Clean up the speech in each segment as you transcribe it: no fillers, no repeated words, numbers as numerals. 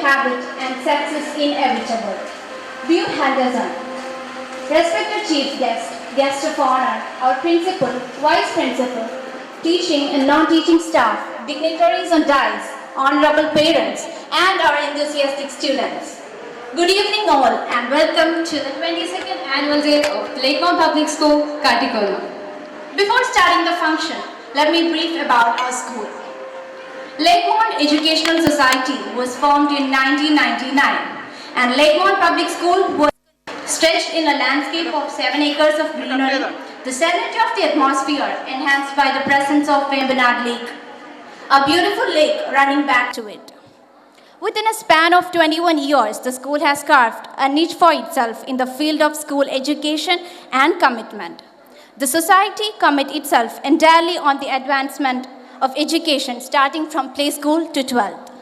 habit and success inevitable. View Henderson. Respected Chief Guest, Guest of Honor, our Principal, Vice Principal, teaching and non-teaching staff, dignitaries on dais, honorable parents, and our enthusiastic students. Good evening all and welcome to the 22nd Annual Day of Lmps Public School, Kattikolam. Before starting the function, let me brief about our school. Lmps Educational Society was formed in 1999 and Lmps Public School was stretched in a landscape of 7 acres of greenery, the serenity of the atmosphere enhanced by the presence of Vembanad Lake, a beautiful lake running back to it. Within a span of 21 years, the school has carved a niche for itself in the field of school education and commitment. The society commits itself entirely on the advancement of education starting from play school to 12th.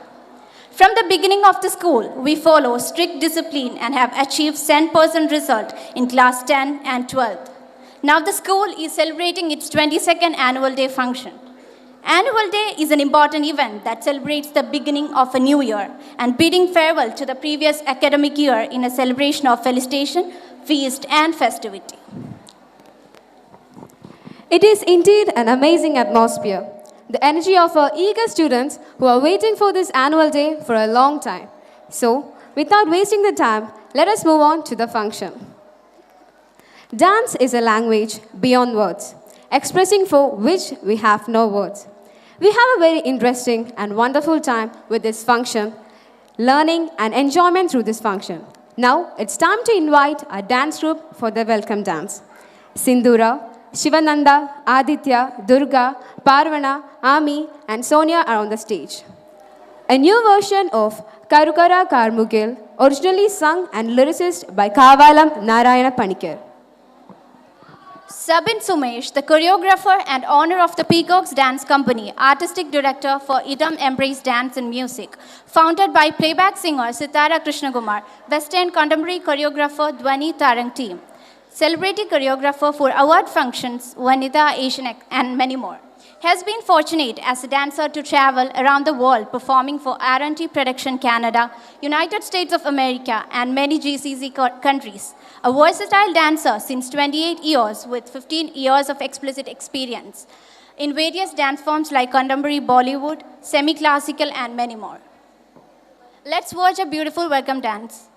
From the beginning of the school, we follow strict discipline and have achieved 100% result in class 10 and 12th. Now the school is celebrating its 22nd annual day function. Annual Day is an important event that celebrates the beginning of a new year and bidding farewell to the previous academic year in a celebration of felicitation, feast, and festivity. It is indeed an amazing atmosphere. The energy of our eager students who are waiting for this annual day for a long time. So, without wasting the time, let us move on to the function. Dance is a language beyond words, expressing for which we have no words. We have a very interesting and wonderful time with this function, learning and enjoyment through this function. Now, it's time to invite our dance group for the welcome dance. Sindura, Shivananda, Aditya, Durga, Parvana, Ami, and Sonia are on the stage. A new version of Karukara Karmugil, originally sung and lyricist by Kavalam Narayana Panikar. Sabin Sumesh, the choreographer and owner of the Peacocks Dance Company, artistic director for Idam Embrace Dance and Music, founded by playback singer Sitara Krishnakumar, Western contemporary choreographer Dwani Tarang team, celebrity choreographer for award functions, Vanita Asian and many more. Has been fortunate as a dancer to travel around the world performing for R&T Production Canada, United States of America and many GCC countries. A versatile dancer since 28 years with 15 years of explicit experience in various dance forms like contemporary Bollywood, semi-classical and many more. Let's watch a beautiful welcome dance.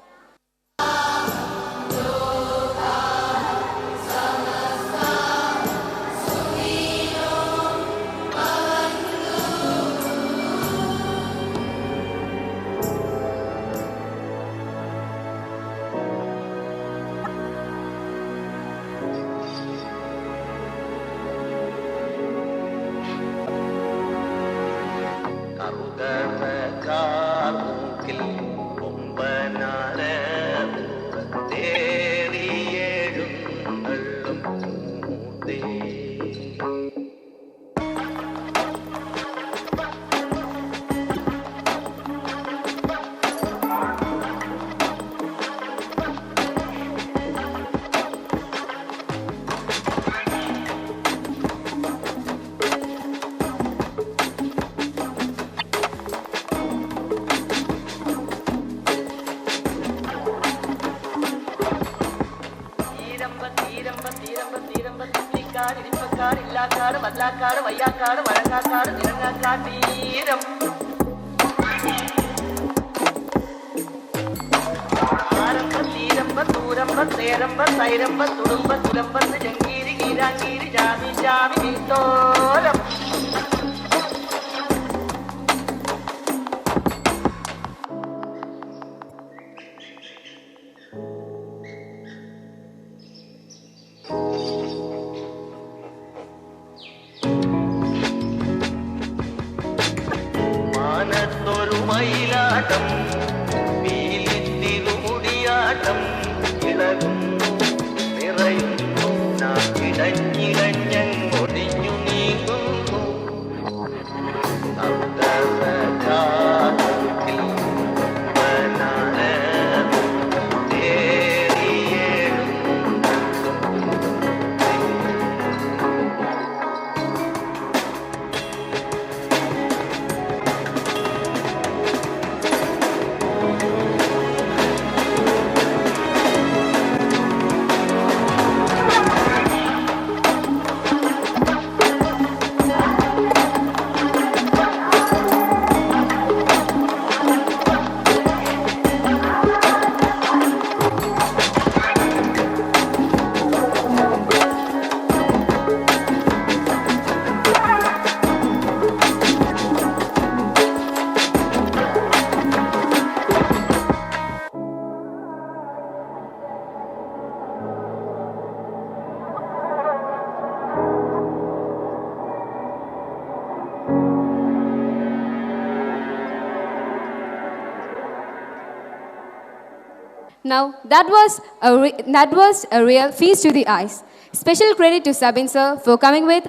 Now, that was a real feast to the eyes. Special credit to Sabin sir for coming with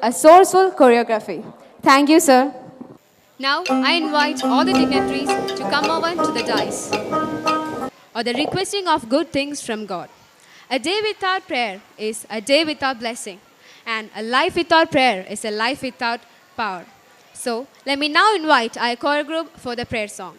a sourceful choreography. Thank you, sir. Now, I invite all the dignitaries to come over to the dais, or the requesting of good things from God. A day without prayer is a day without blessing, and a life without prayer is a life without power. So, let me now invite our choir group for the prayer song.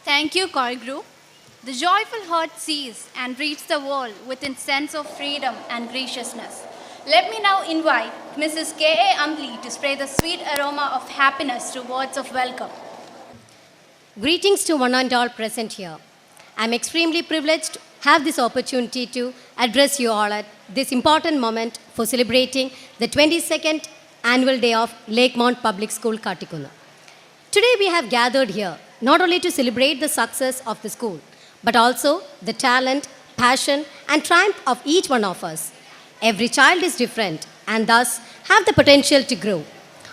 Thank you, choir group. The joyful heart sees and reads the world with its sense of freedom and graciousness. Let me now invite Mrs. K.A. Ambli to spray the sweet aroma of happiness through words of welcome. Greetings to one and all present here. I'm extremely privileged to have this opportunity to address you all at this important moment for celebrating the 22nd annual day of Lakemount Public School, Katikuna. Today we have gathered here not only to celebrate the success of the school, but also the talent, passion, and triumph of each one of us. Every child is different and thus have the potential to grow.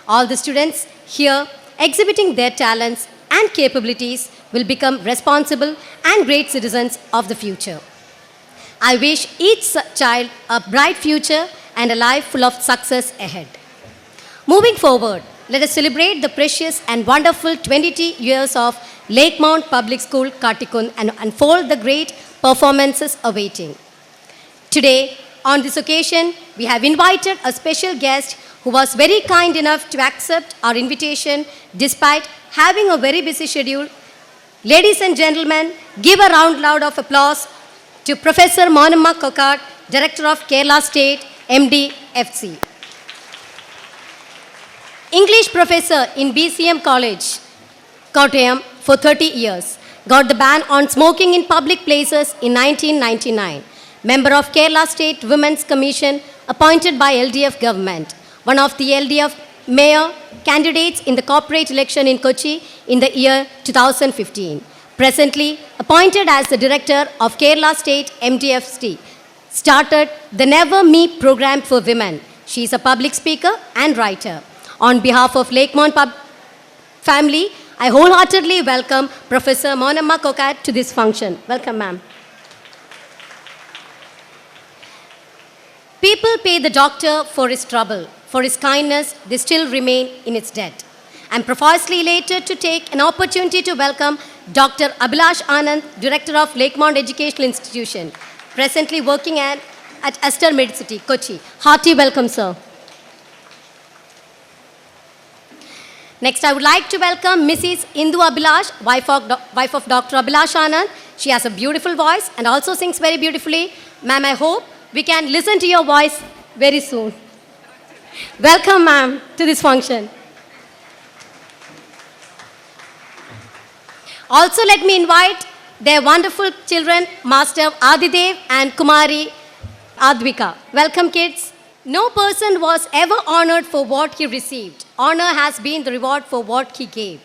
All the students here exhibiting their talents and capabilities will become responsible and great citizens of the future. I wish each child a bright future and a life full of success ahead. Moving forward, let us celebrate the precious and wonderful 20 years of Lakemount Public School, Katikun, and unfold the great performances awaiting. Today, on this occasion, we have invited a special guest who was very kind enough to accept our invitation despite having a very busy schedule. Ladies and gentlemen, give a round loud of applause to Professor Monamma Kokkat, Director of Kerala State, MD, FC. English professor in BCM College, Kottayam, for 30 years. Got the ban on smoking in public places in 1999. Member of Kerala State Women's Commission, appointed by LDF government. One of the LDF mayor candidates in the corporate election in Kochi in the year 2015. Presently appointed as the director of Kerala State MDFC. Started the Never Me program for women. She is a public speaker and writer. On behalf of Lakemount family, I wholeheartedly welcome Professor Monamma Kokkat to this function. Welcome, ma'am. People pay the doctor for his trouble. For his kindness, they still remain in its debt. I'm profusely elated to take an opportunity to welcome Dr. Abhilash Anand, Director of Lakemount Educational Institution, presently working at Aster Medicity, Kochi. Hearty welcome, sir. Next, I would like to welcome Mrs. Indu Abhilash, wife of Dr. Abhilash Anand. She has a beautiful voice and also sings very beautifully. Ma'am, I hope we can listen to your voice very soon. Welcome, ma'am, to this function. Also, let me invite their wonderful children, Master Adidev and Kumari Advika. Welcome, kids. No person was ever honored for what he received. Honor has been the reward for what he gave.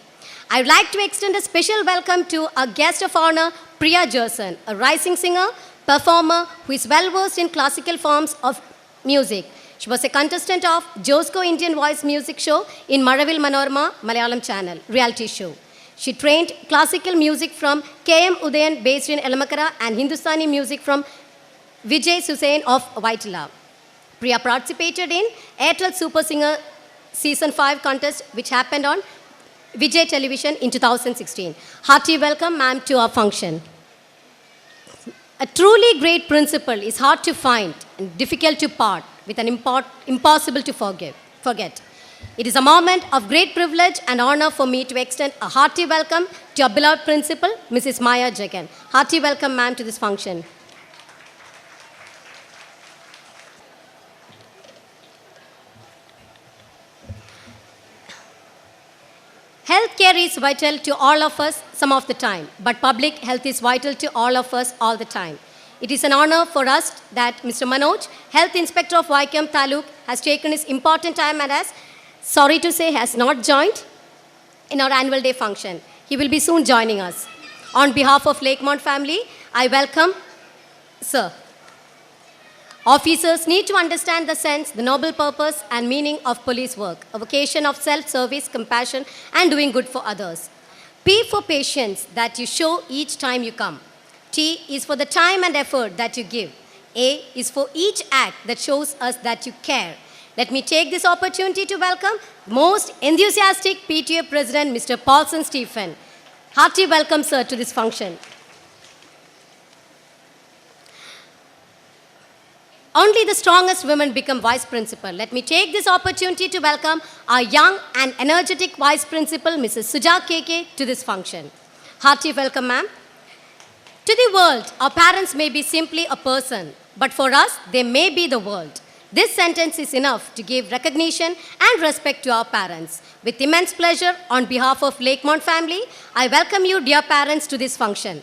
I would like to extend a special welcome to our guest of honor, Priya Jerson, a rising singer, performer who is well versed in classical forms of music. She was a contestant of Josco Indian Voice Music Show in Maravil Manorama Malayalam channel, reality show. She trained classical music from K.M. Udayan based in Elamakara and Hindustani music from Vijay Susain of Vaitila. Priya participated in Airtel Super Singer Season 5 contest which happened on Vijay Television in 2016. Hearty welcome, ma'am, to our function. A truly great principal is hard to find and difficult to part with an impossible to forget. It is a moment of great privilege and honor for me to extend a hearty welcome to our beloved principal, Mrs. Maya Jagan. Hearty welcome, ma'am, to this function. Healthcare is vital to all of us some of the time, but public health is vital to all of us all the time. It is an honor for us that Mr. Manoj, Health Inspector of Vaikam Taluk, has taken his important time and sorry to say, has not joined in our annual day function. He will be soon joining us. On behalf of Lakemont family, I welcome Sir. Officers need to understand the sense, the noble purpose and meaning of police work, a vocation of self-service, compassion and doing good for others. P for patience that you show each time you come. T is for the time and effort that you give. A is for each act that shows us that you care. Let me take this opportunity to welcome most enthusiastic PTA President, Mr. Paulson Stephen. Hearty welcome, sir, to this function. Only the strongest women become vice principal. Let me take this opportunity to welcome our young and energetic vice principal, Mrs. Suja KK, to this function. Hearty welcome, ma'am. To the world, our parents may be simply a person, but for us, they may be the world. This sentence is enough to give recognition and respect to our parents. With immense pleasure, on behalf of Lakemont family, I welcome you, dear parents, to this function.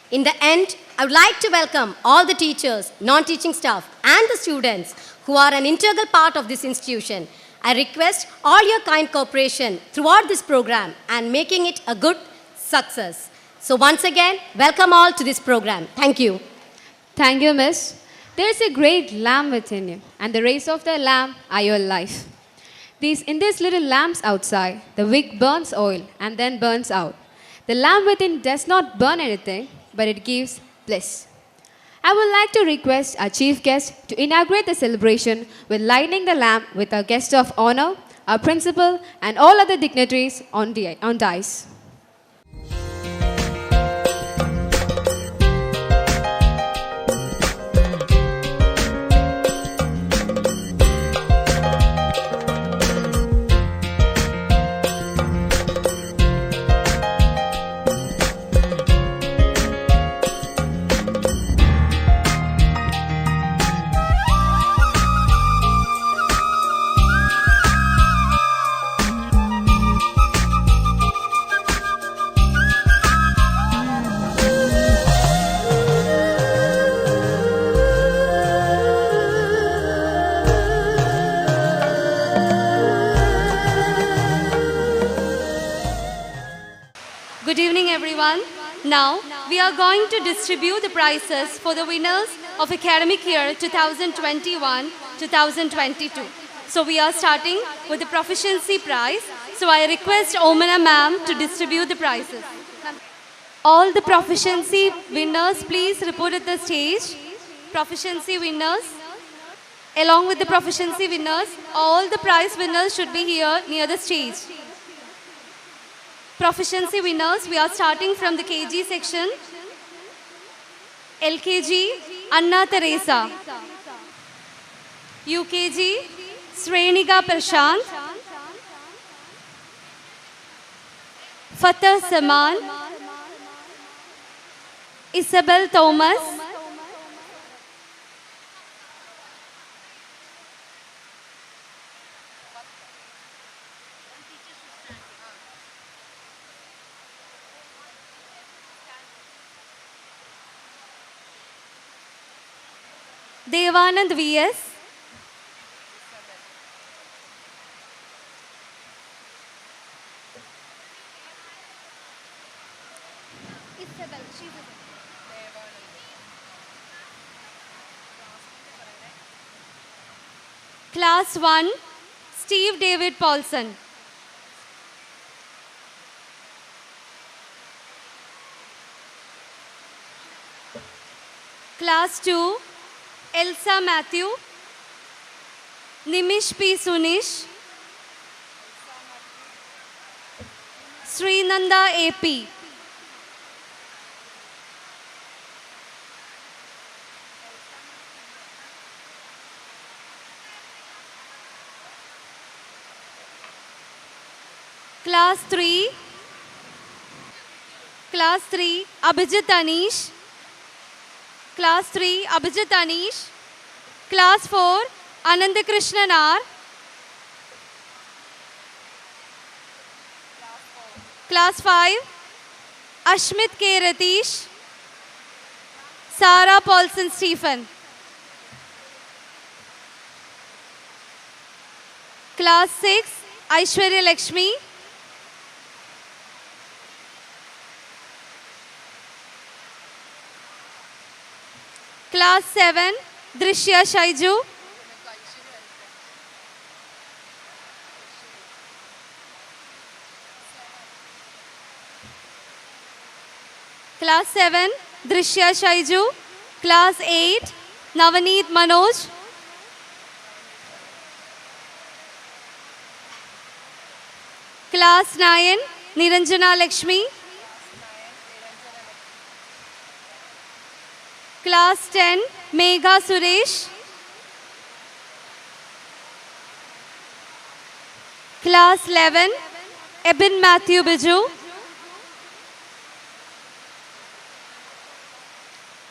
In the end, I would like to welcome all the teachers, non-teaching staff, and the students who are an integral part of this institution. I request all your kind cooperation throughout this program and making it a good success. So once again, welcome all to this program. Thank you. Thank you, Miss. There is a great lamp within you, and the rays of the lamp are your life. In these little lamps outside, the wick burns oil and then burns out. The lamp within does not burn anything, but it gives bliss. I would like to request our chief guest to inaugurate the celebration with lighting the lamp with our guest of honor, our principal, and all other dignitaries on dais. Good evening, everyone. Now, we are going to distribute the prizes for the winners of academic year 2021-2022. So, we are starting with the proficiency prize. So, I request Omana ma'am to distribute the prizes. All the proficiency winners, please report at the stage. Proficiency winners. Along with the proficiency winners, all the prize winners should be here near the stage. Proficiency winners, we are starting from the KG section. LKG, Anna Teresa. UKG, Sreniga Prashant. Fatah Saman. Isabel Thomas. Devanand VS. Class 1, Steve David Paulson. Class 2, Elsa Matthew, Nimish P. Sunish, Srinanda AP. Class 3, Abhijit Anish. Class 3, Abhijit Anish. Class 4, Anandakrishnan R. Class 5, Ashmit K. Ratish. Sarah Paulson Stephen. Class 6, Aishwarya Lakshmi. Class 7, Drishya Shaiju. Class 7, Drishya Shaiju. Class 8, Navaneet Manoj. Class 9, Niranjana Lakshmi. Class 10, Megha Suresh. Class 11, Eben Matthew Biju.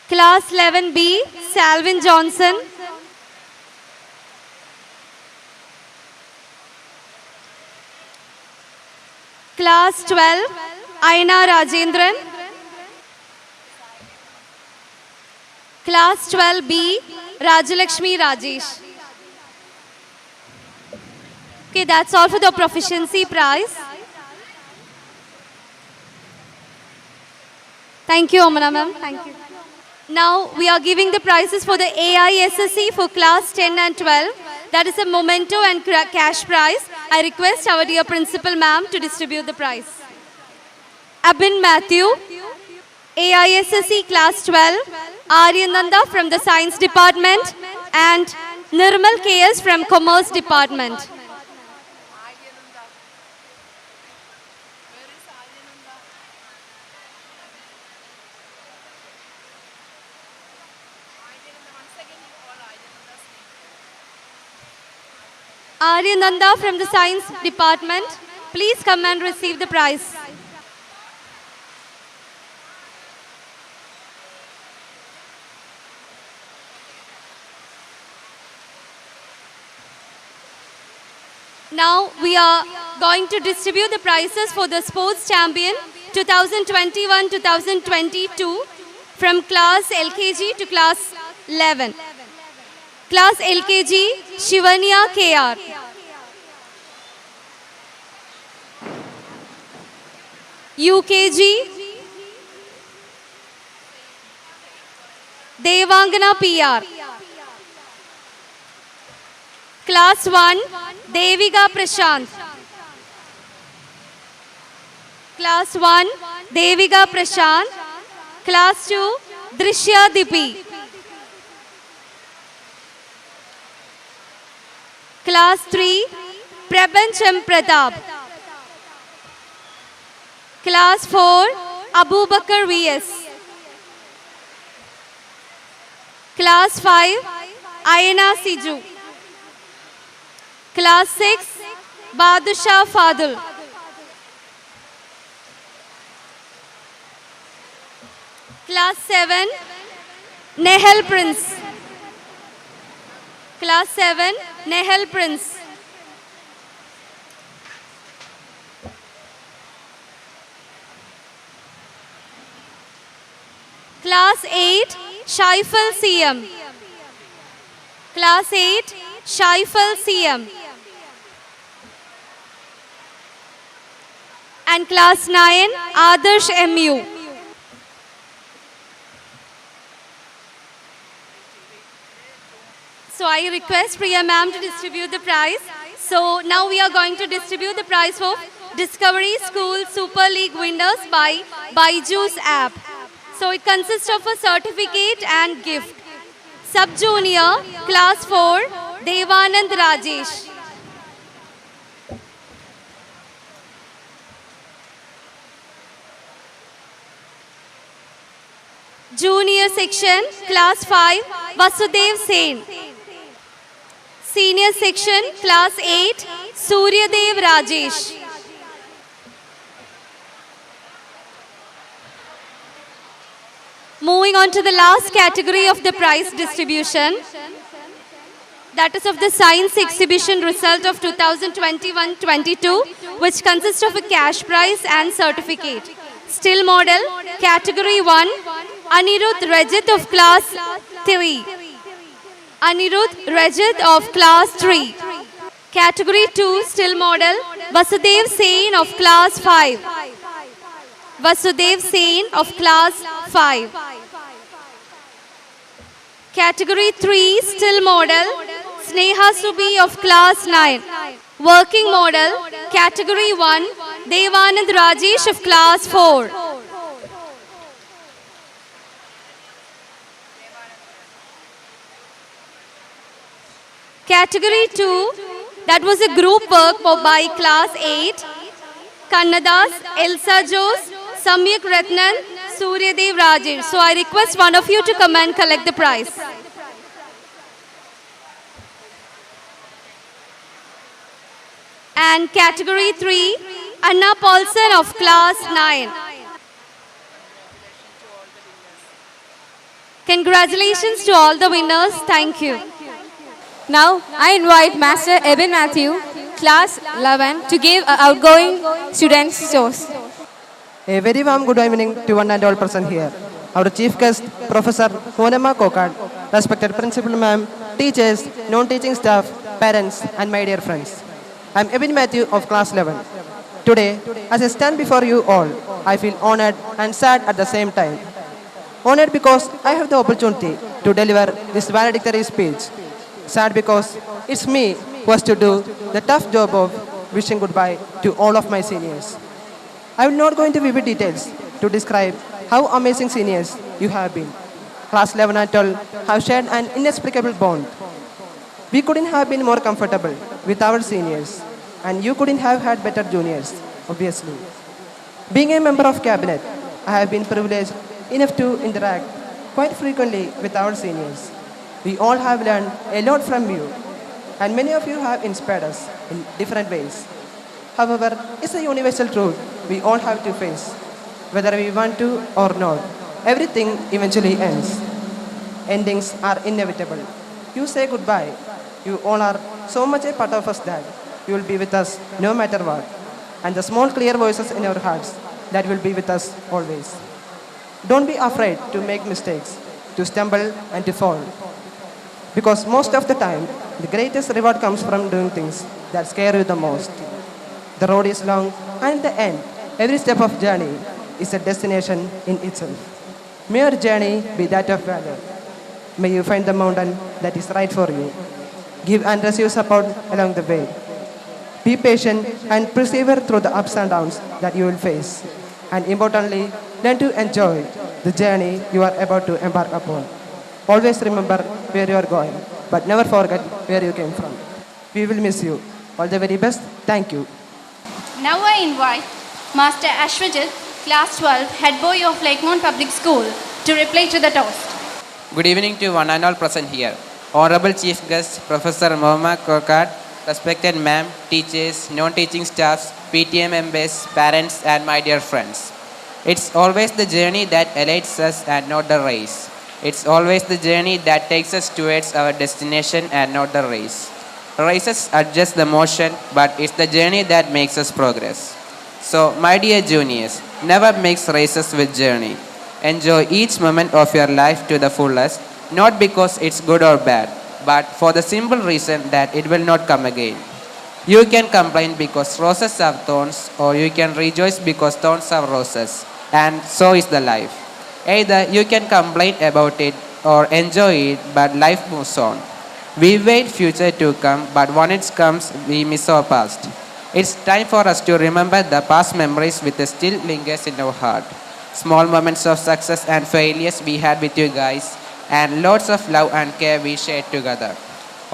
Class 11B, Salvin Johnson. Class 12, Aina Rajendran. Class 12B, Rajalakshmi Rajesh. Okay, that's all for the proficiency prize. Thank you, Omana ma'am. Thank you. Now we are giving the prizes for the AISSE for class 10 and 12. That is a memento and cash prize. I request our dear principal ma'am to distribute the prize. Abin Matthew, AISSE class 12, Aryananda from the science department and Nirmal KS from commerce department. Aryananda from the science department, please come and receive the prize. Now we are going to distribute the prizes for the sports champion 2021-2022 from class LKG to class 11. Class LKG, Shivanya KR. UKG, Devangana PR. Class 1, Devika Prashant. Class 1, Devika Prashant. Class 2, Drishya Dipi. Class 3, Prabancham Pratap. Class 4, Abubakar VS. Class 5, Ayana Siju. Class 6, Badusha Fadul. Class 7, Nehal Prince. Class 7, Nehal Prince. Class 8, Shaifal CM. Class 8, Shaifal CM. And class 9, Adarsh MU. So I request Priya ma'am to distribute the prize. So now we are going to distribute the prize for Discovery School Super League winners by Byju's app. So it consists of a certificate and gift. Sub-Junior, Class 4, Devanand Rajesh. Junior section, Class 5, Vasudev Sen. Senior section, Class 8, Suryadev Rajesh. Moving on to the last category of the prize distribution, that is of the science exhibition result of 2021-22, which consists of a cash prize and certificate. Still model, category 1, Anirudh Rajat of class 3. Anirudh Rajat of class 3. Category 2, still model, Vasudev Sen of class 5. Vasudev Sen of class 5. Category 3, still model, Sneha Subi of class 9. Working model, category 1, Devanand Rajesh of class 4. Category 2, that was a group work by class 8, Kannadas, Elsa Jose, Samyak Ratnan, Suryadev Rajesh. So I request one of you to come and collect the prize. And category 3, Anna Paulson of class 9. Congratulations to all the winners. Thank you. Now, I invite Master Eben Matthew, Class 11, to give an outgoing student's toast. A very warm good evening to one and all present here. Our chief guest, Professor Honema Kokad, respected principal ma'am, teachers, non-teaching staff, parents, and my dear friends. I am Eben Matthew of class 11. Today, as I stand before you all, I feel honored and sad at the same time. Honored because I have the opportunity to deliver this valedictory speech. Sad because it's me who has to do the tough job of wishing goodbye to all of my seniors. I will not go into vivid details to describe how amazing seniors you have been. Class 11 and 12 have shared an inexplicable bond. We couldn't have been more comfortable with our seniors, and you couldn't have had better juniors, obviously. Being a member of cabinet, I have been privileged enough to interact quite frequently with our seniors. We all have learned a lot from you, and many of you have inspired us in different ways. However, it's a universal truth we all have to face. Whether we want to or not, everything eventually ends. Endings are inevitable. You say goodbye. You all are so much a part of us that you will be with us no matter what. And the small clear voices in our hearts that will be with us always. Don't be afraid to make mistakes, to stumble and to fall. Because most of the time, the greatest reward comes from doing things that scare you the most. The road is long, and in the end, every step of journey is a destination in itself. May your journey be that of valor. May you find the mountain that is right for you. Give and receive support along the way. Be patient and persevere through the ups and downs that you will face. And importantly, learn to enjoy the journey you are about to embark upon. Always remember where you are going, but never forget where you came from. We will miss you. All the very best. Thank you. Now I invite Master Ashwajit, Class 12, Head Boy of Lakemont Public School, to reply to the toast. Good evening to one and all present here. Honorable Chief Guest, Professor Mohama Kokad, respected ma'am, teachers, non-teaching staffs, PTA members, parents, and my dear friends. It's always the journey that elites us and not the race. It's always the journey that takes us towards our destination and not the race. Races are just the motion, but it's the journey that makes us progress. So, my dear juniors, never mix races with journey. Enjoy each moment of your life to the fullest, not because it's good or bad, but for the simple reason that it will not come again. You can complain because roses have thorns, or you can rejoice because thorns have roses, and so is the life. Either you can complain about it or enjoy it, but life moves on. We wait future to come, but when it comes, we miss our past. It's time for us to remember the past memories which still lingers in our heart. Small moments of success and failures we had with you guys, and lots of love and care we shared together.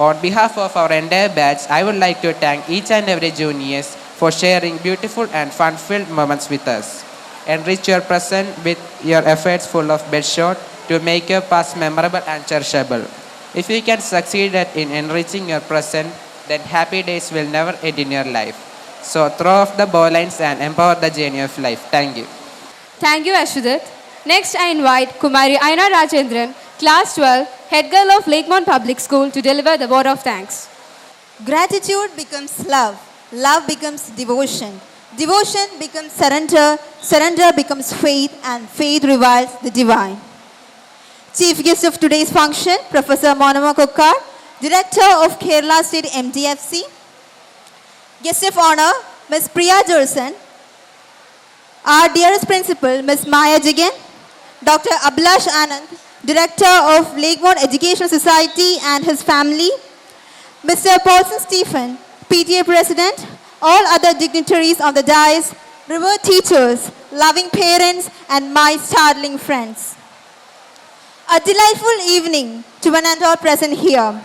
On behalf of our entire batch, I would like to thank each and every juniors for sharing beautiful and fun-filled moments with us. Enrich your present with your efforts full of bedshot to make your past memorable and cherishable. If you can succeed in enriching your present, then happy days will never end in your life. So throw off the bowlines and empower the journey of life. Thank you. Thank you, Ashudit. Next, I invite Kumari Aina Rajendran, Class 12, Head Girl of Lakemont Public School, to deliver the word of thanks. Gratitude becomes love. Love becomes devotion. Devotion becomes surrender. Surrender becomes faith, and faith revives the divine. Chief guest of today's function, Professor Monama Kokkar, Director of Kerala State MTFC. Guest of honor, Ms. Priya Jorson. Our dearest principal, Ms. Maya Jagan. Dr. Abhilash Anand, Director of Lakemont Educational Society and his family. Mr. Paulson Stephen, PTA President, all other dignitaries on the dais, revered teachers, loving parents, and my startling friends. A delightful evening to one and all present here.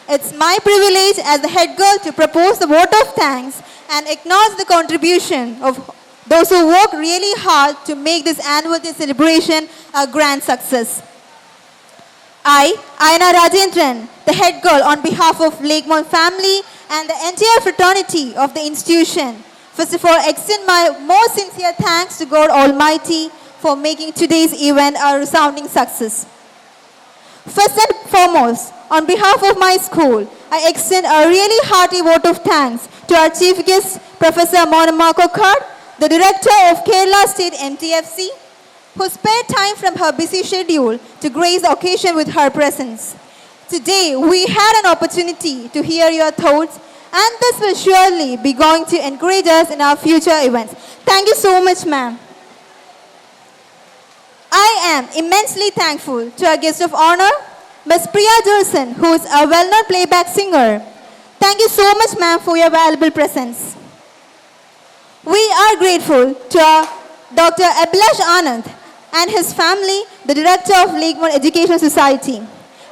It's my privilege as the head girl to propose the vote of thanks and acknowledge the contribution of those who work really hard to make this annual day celebration a grand success. I, Aina Rajendran, the head girl on behalf of Lakemont family and the entire fraternity of the institution, first of all extend my most sincere thanks to God Almighty for making today's event a resounding success. First and foremost, on behalf of my school, I extend a really hearty vote of thanks to our chief guest, Professor Monama Kokkar, the director of Kerala State MTFC, who spared time from her busy schedule to grace the occasion with her presence. Today, we had an opportunity to hear your thoughts, and this will surely be going to encourage us in our future events. Thank you so much, ma'am. I am immensely thankful to our guest of honor, Ms. Priya Jorson, who is a well-known playback singer. Thank you so much, ma'am, for your valuable presence. We are grateful to our Dr. Abhilash Anand and his family, the director of Lakemont Educational Society.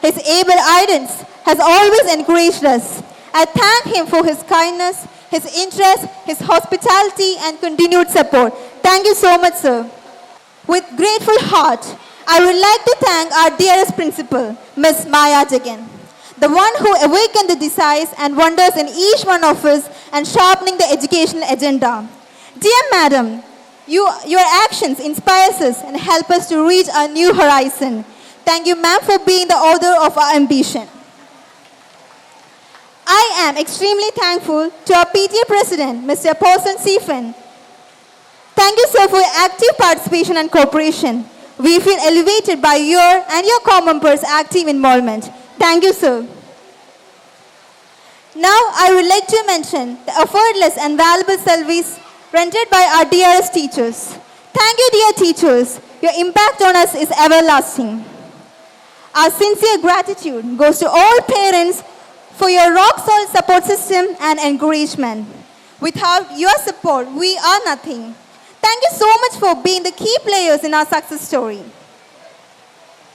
His able guidance has always encouraged us. I thank him for his kindness, his interest, his hospitality, and continued support. Thank you so much, sir. With grateful heart, I would like to thank our dearest principal, Ms. Maya Jagan, the one who awakened the desires and wonders in each one of us and sharpening the educational agenda. Dear Madam, your actions inspire us and help us to reach a new horizon. Thank you, ma'am, for being the author of our ambition. I am extremely thankful to our PTA President, Mr. Paulson Stephen. Thank you, sir, for your active participation and cooperation. We feel elevated by your and your co-members' active involvement. Thank you, sir. Now, I would like to mention the effortless and valuable service rendered by our dearest teachers. Thank you, dear teachers. Your impact on us is everlasting. Our sincere gratitude goes to all parents for your rock-solid support system and encouragement. Without your support, we are nothing. Thank you so much for being the key players in our success story.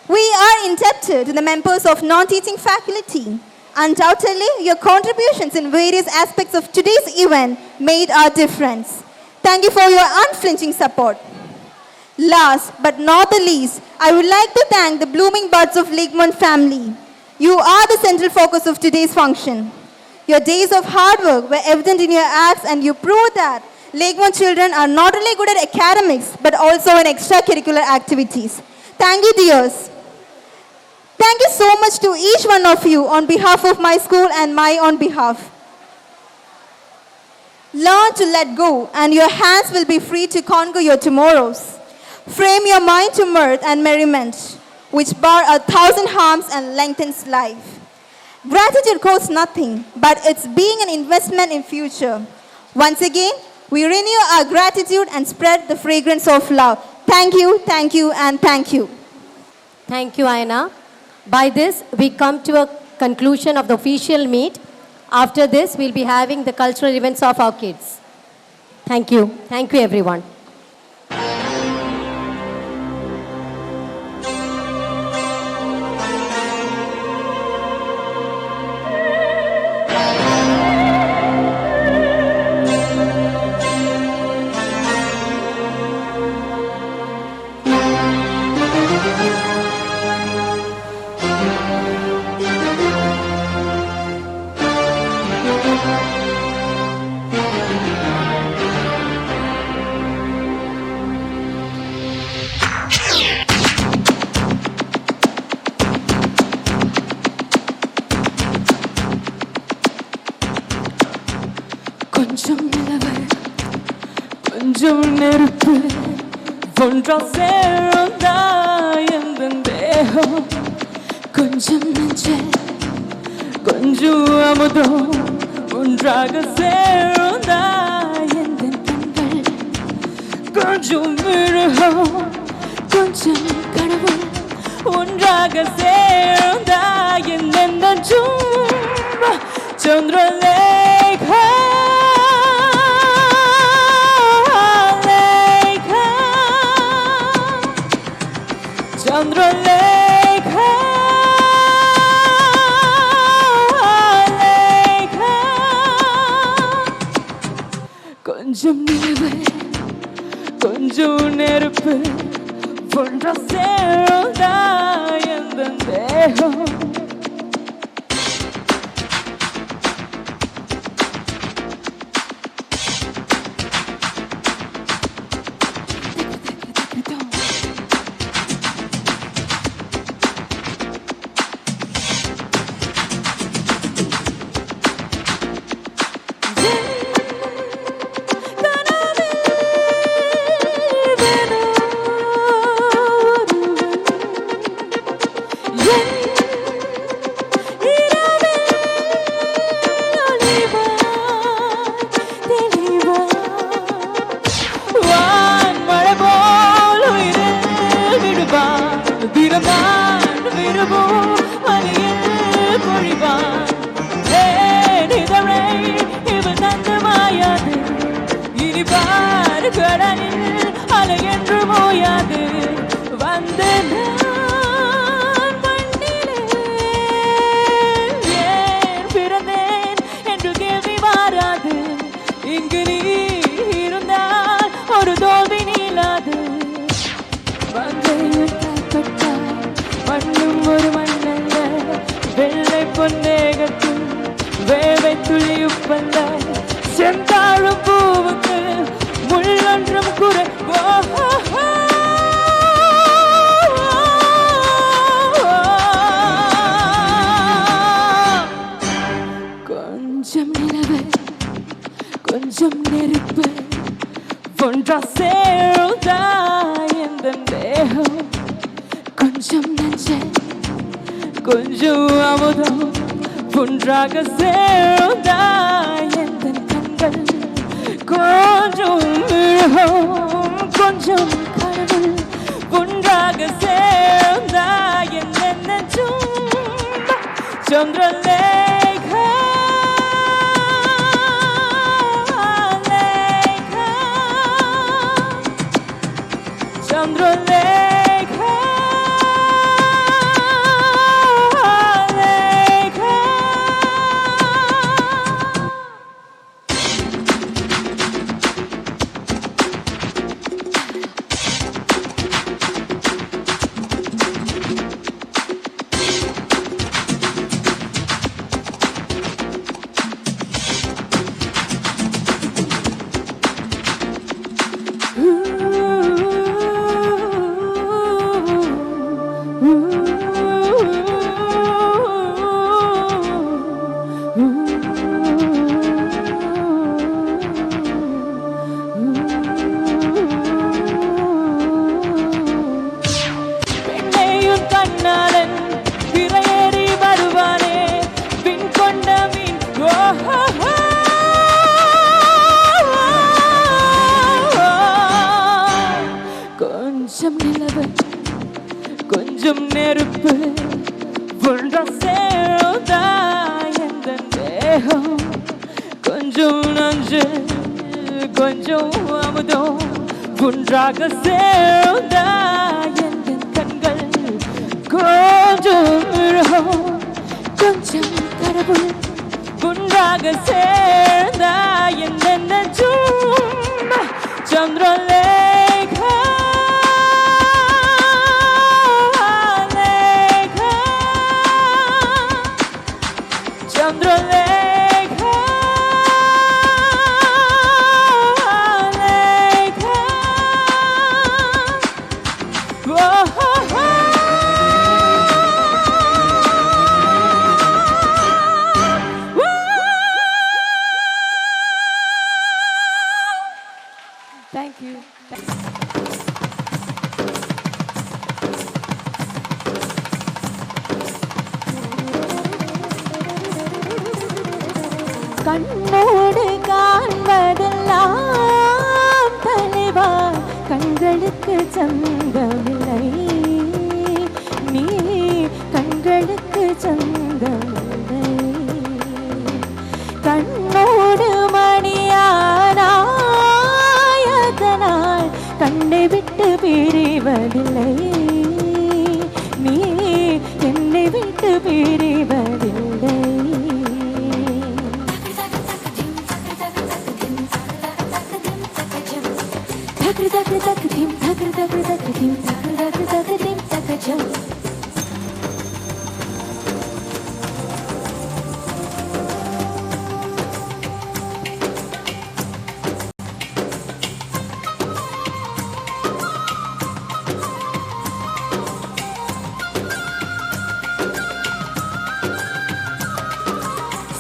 We are indebted to the members of non-teaching faculty. Undoubtedly, your contributions in various aspects of today's event made a difference. Thank you for your unflinching support. Last but not the least, I would like to thank the blooming buds of Lakemont family. You are the central focus of today's function. Your days of hard work were evident in your acts, and you proved that Lakemont children are not only good at academics, but also in extracurricular activities. Thank you, dears. Thank you so much to each one of you on behalf of my school and my own behalf. Learn to let go, and your hands will be free to conquer your tomorrows. Frame your mind to mirth and merriment, which bar 1,000 harms and lengthens life. Gratitude costs nothing, but it's being an investment in future. Once again, we renew our gratitude and spread the fragrance of love. Thank you, and thank you. Thank you, Aina. By this, we come to a conclusion of the official meet. After this, we'll be having the cultural events of our kids. Thank you. Thank you, everyone. கொஞ்சம் நிலவு கொஞ்சம் நெருப்பு ஒன்றா சேர்ந்தா எந்த தேகம் கொஞ்சம் நெஞ்சல் கொஞ்சம் அமுதம் ஒன்றாக சேர்ந்தா எந்த கண்கள் கொஞ்சம் மிருகம் கொஞ்சம் கடவுள் ஒன்றாக சேர்ந்தா எந்த சந்திரலேகா Chandralekha, Lekha. கொஞ்சம் நிலவு கொஞ்சம் நெருப்பு ஒன்றா சேர்ந்தா எந்த தேகம் செந்தாழும் பூவுக்கு முள்ளொன்றும் குறை கொஞ்சம் நிலவு கொஞ்சம் நெருப்பு ஒன்றா சேர்ந்தா எந்த தேகம் கொஞ்சம் நெஞ்சல் கொஞ்சம் அமுதம் ஒன்றாக சேர்ந்தா எந்த கண்கள் கொஞ்சம் மிருகம் கொஞ்சம் கடவுள் ஒன்றாக சேர்ந்தா எந்த சந்திரலேகா சந்திரலேகா கொஞ்சம் நெருப்பு ஒன்றா சேர்ந்தா கொஞ்சம் அமுதம் ஒன்றாக சேர்ந்தா எந்த கண்கள் கொஞ்சம் மிருகம் கொஞ்சம் கடவுள் ஒன்றாக சேர்ந்தா எந்த Chandralekha Chandralekha, Lekha. Whoa, Thank you. கண்ணோடு காண்பதெல்லாம் தலைவா கண்களுக்கு சொந்தமில்லை நீ கண்களுக்கு சொந்தமில்லை கண்ணோடு மணியானாயதனால் கண்ணை விட்டு பிரிவதில்லை நீ என்னை விட்டு பிரிவதில்லை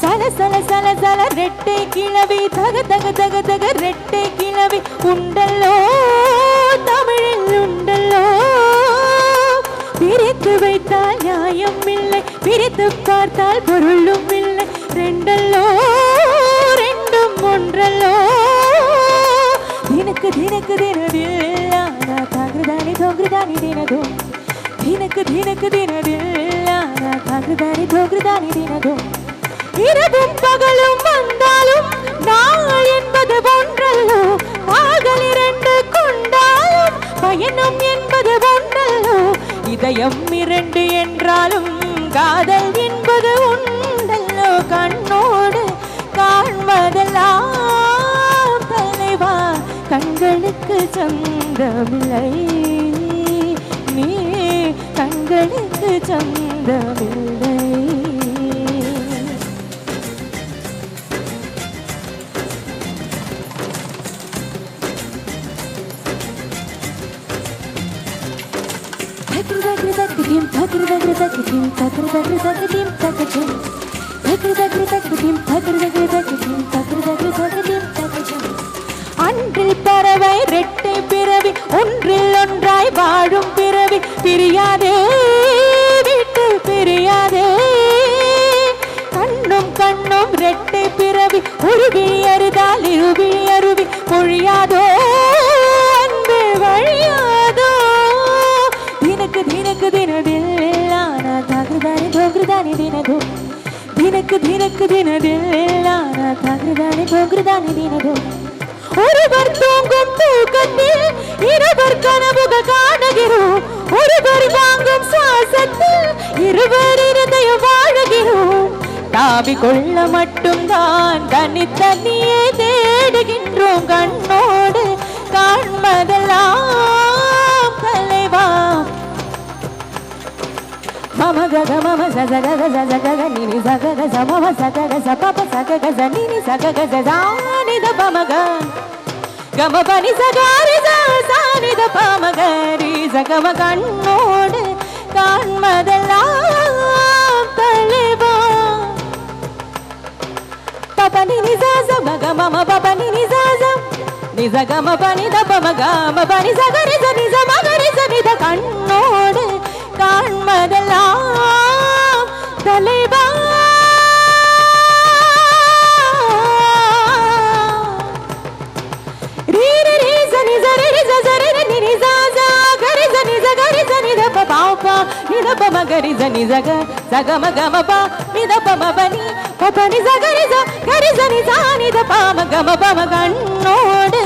சல சல சல சல ரெட்டை கிளவி தக தக தக தக ரெட்டை கிளவி உண்டல்லோ தமிழில் உண்டல்லோ பிரித்து வைத்தால் நியாயம் இல்லை பிரித்து பார்த்தால் பொருளும் இல்லை ரெண்டல்லோ ரெண்டும் ஒன்றல்லோ தினக்கு தினக்கு தினதில்லானா தாங்குதானி தோங்குதானி தினதோ தினக்கு தினக்கு தினதில்லானா தாங்குதானி தோங்குதானி தினதோ இரவும் பகலும் வந்தாலும் நாள் என்பது ஒன்றல்லோ நாள்கள் இரண்டு கொண்டாலும் பயணம் என்பது ஒன்றல்லோ இதயம் இரண்டு என்றாலும் காதல் என்பது உண்டல்லோ கண்ணோடு காண்பதெல்லாம் தலைவா கண்களுக்கு சொந்தமில்லை நீ கண்களுக்கு சொந்தமில்லை அன்றில் பறவை ரெட்டை பிறவி ஒன்றில் ஒன்றாய் வாழும் பிறவி பிரியாதே விட்டு பிரியாதே கண்ணும் கண்ணும் ரெட்டை பிறவி உருவி அருதால் இருவி அருவி பொழியாதோ அன்பு வழியாதோ தினக்கு தினக்கு தினதில்லானா தாங்குதானி தோங்குதானி தினதோ தினக்கு தினக்கு தினதில்லானா தாங்குதானி தோங்குதானி தினதோ ஒருவர் தூங்கும் தூக்கத்தில் இருவர் கனவுகள் காணுகிறோம் ஒருவர் வாங்கும் சுவாசத்தில் இருவர் இருதயம் வாழுகிறோம் தாவி கொள்ள மட்டும்தான் தனித்தனியே தேடுகின்றோம் கண்ணோடு காண்பதெல்லாம் தலைவா மம கக மம சக கக சக கக நினி சக கக சமம சக கக சபப சக கக நினி சக கக சானி த பமக கம பனி சகாரி சானி த பமக ரி சகம கண்ணோடு காண்பதெல்லாம் தலைவா பப நினி சக மக மம பப நினி சக நிச கம பனி த பமக ம பனி சகரி சனி சமகரி சனி த கண்ணோடு காண்பதெல்லாம் தலைவா ரீரி ரீ சனி சரி ரி சரி ரி நினி சா கரி சனி சகரி சனி த ப பா பா நித ப ம கரி சனி சக சக ம க ம பா நித ப ம பனி ப பனி சகரி ச கரி சனி சானி நித பாம கம பம கண்ணோடு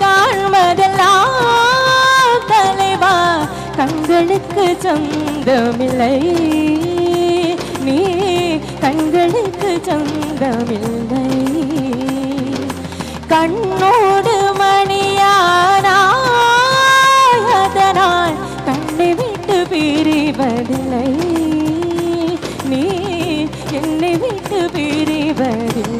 காண்பதெல்லாம் தலைவா கண்களுக்கு சொந்தமில்லை நீ கண்களுக்கு சொந்தமில்லை கண்ணோடு மணியானாய் அதனால் கண்ணை விட்டு பிரிவதில்லை நீ என்னை விட்டு பிரிவதில்லை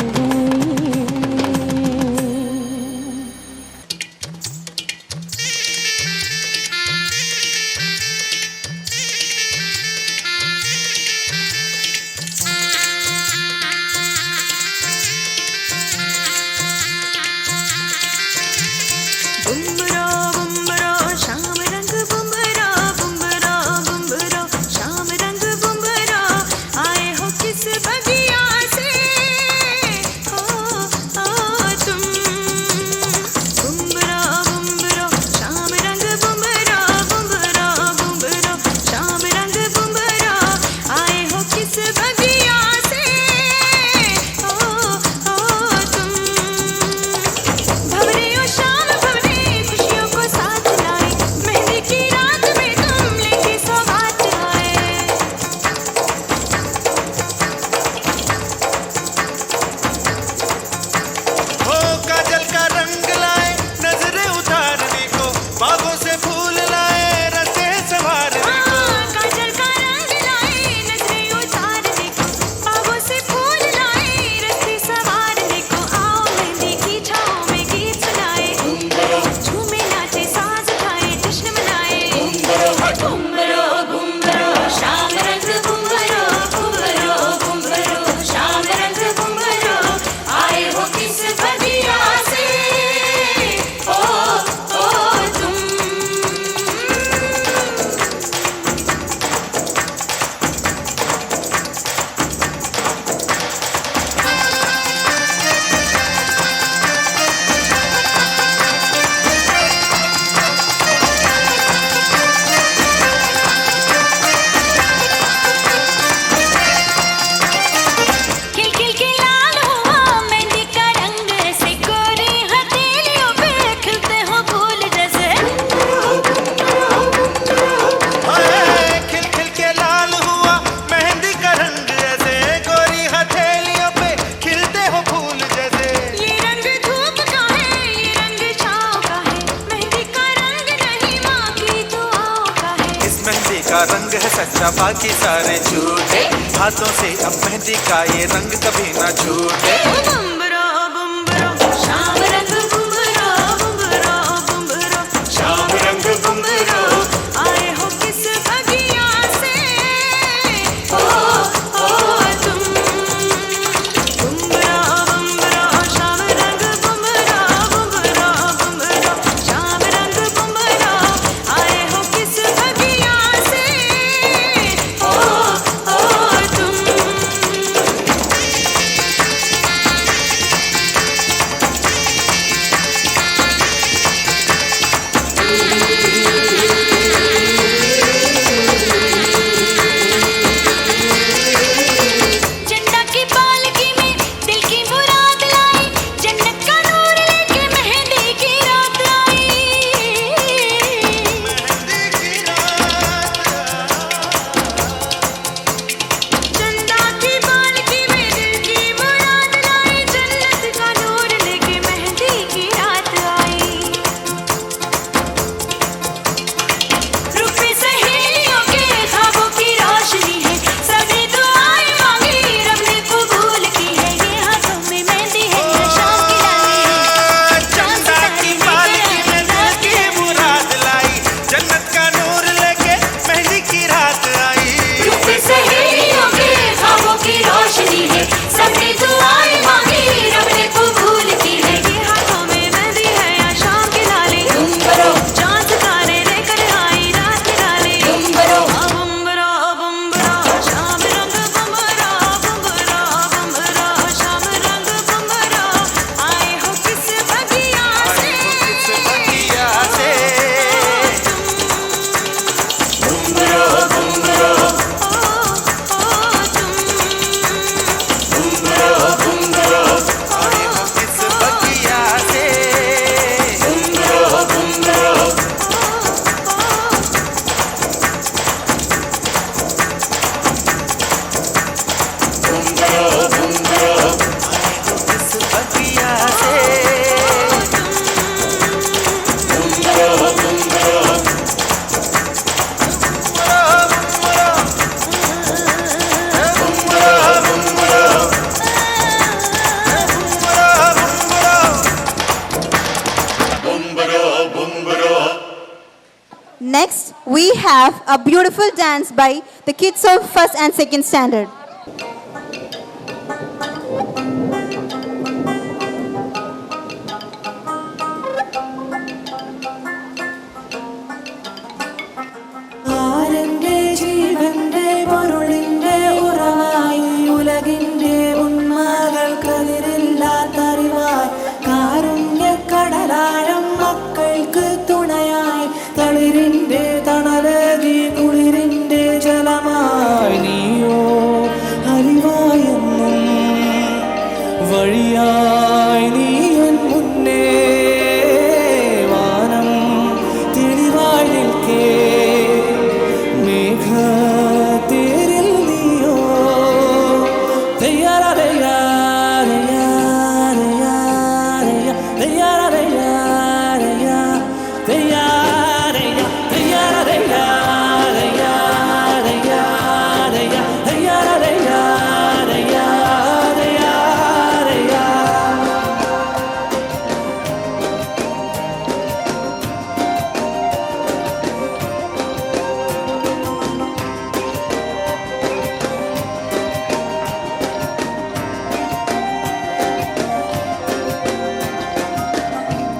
रंग है सच्चा बाकी सारे झूठे हाथों से अब मेहंदी का ये रंग कभी ना छूटे शाम रंग बुम्बरो आए हो किस बगिया से ओ तुम बुम्बरो शाम रंग बुम्बरो शाम रंग बुम्बरो आए हो किस बगिया से ओ तुम Next, we have a beautiful dance by the kids of first and second standard. ആരന്റെ ജീവന്റെ പൊരുളിന്റെ ഉറവായി ഉലകിന്റെ ഉന്മകൾക്കതിരില്ലാത്തറിവായി കാരുണ്യക്കടലാഴം മക്കൾക്ക് തുണയായി തളിരിന്റെ തണലതി കുളിരിന്റെ ജലമായി നീയോ അറിവായെന്നും വഴിയായി നീ എൻ മുന്നേ വാനം തെളിവായി നിൽക്കേ മേഘത്തേരിൽ നീയോ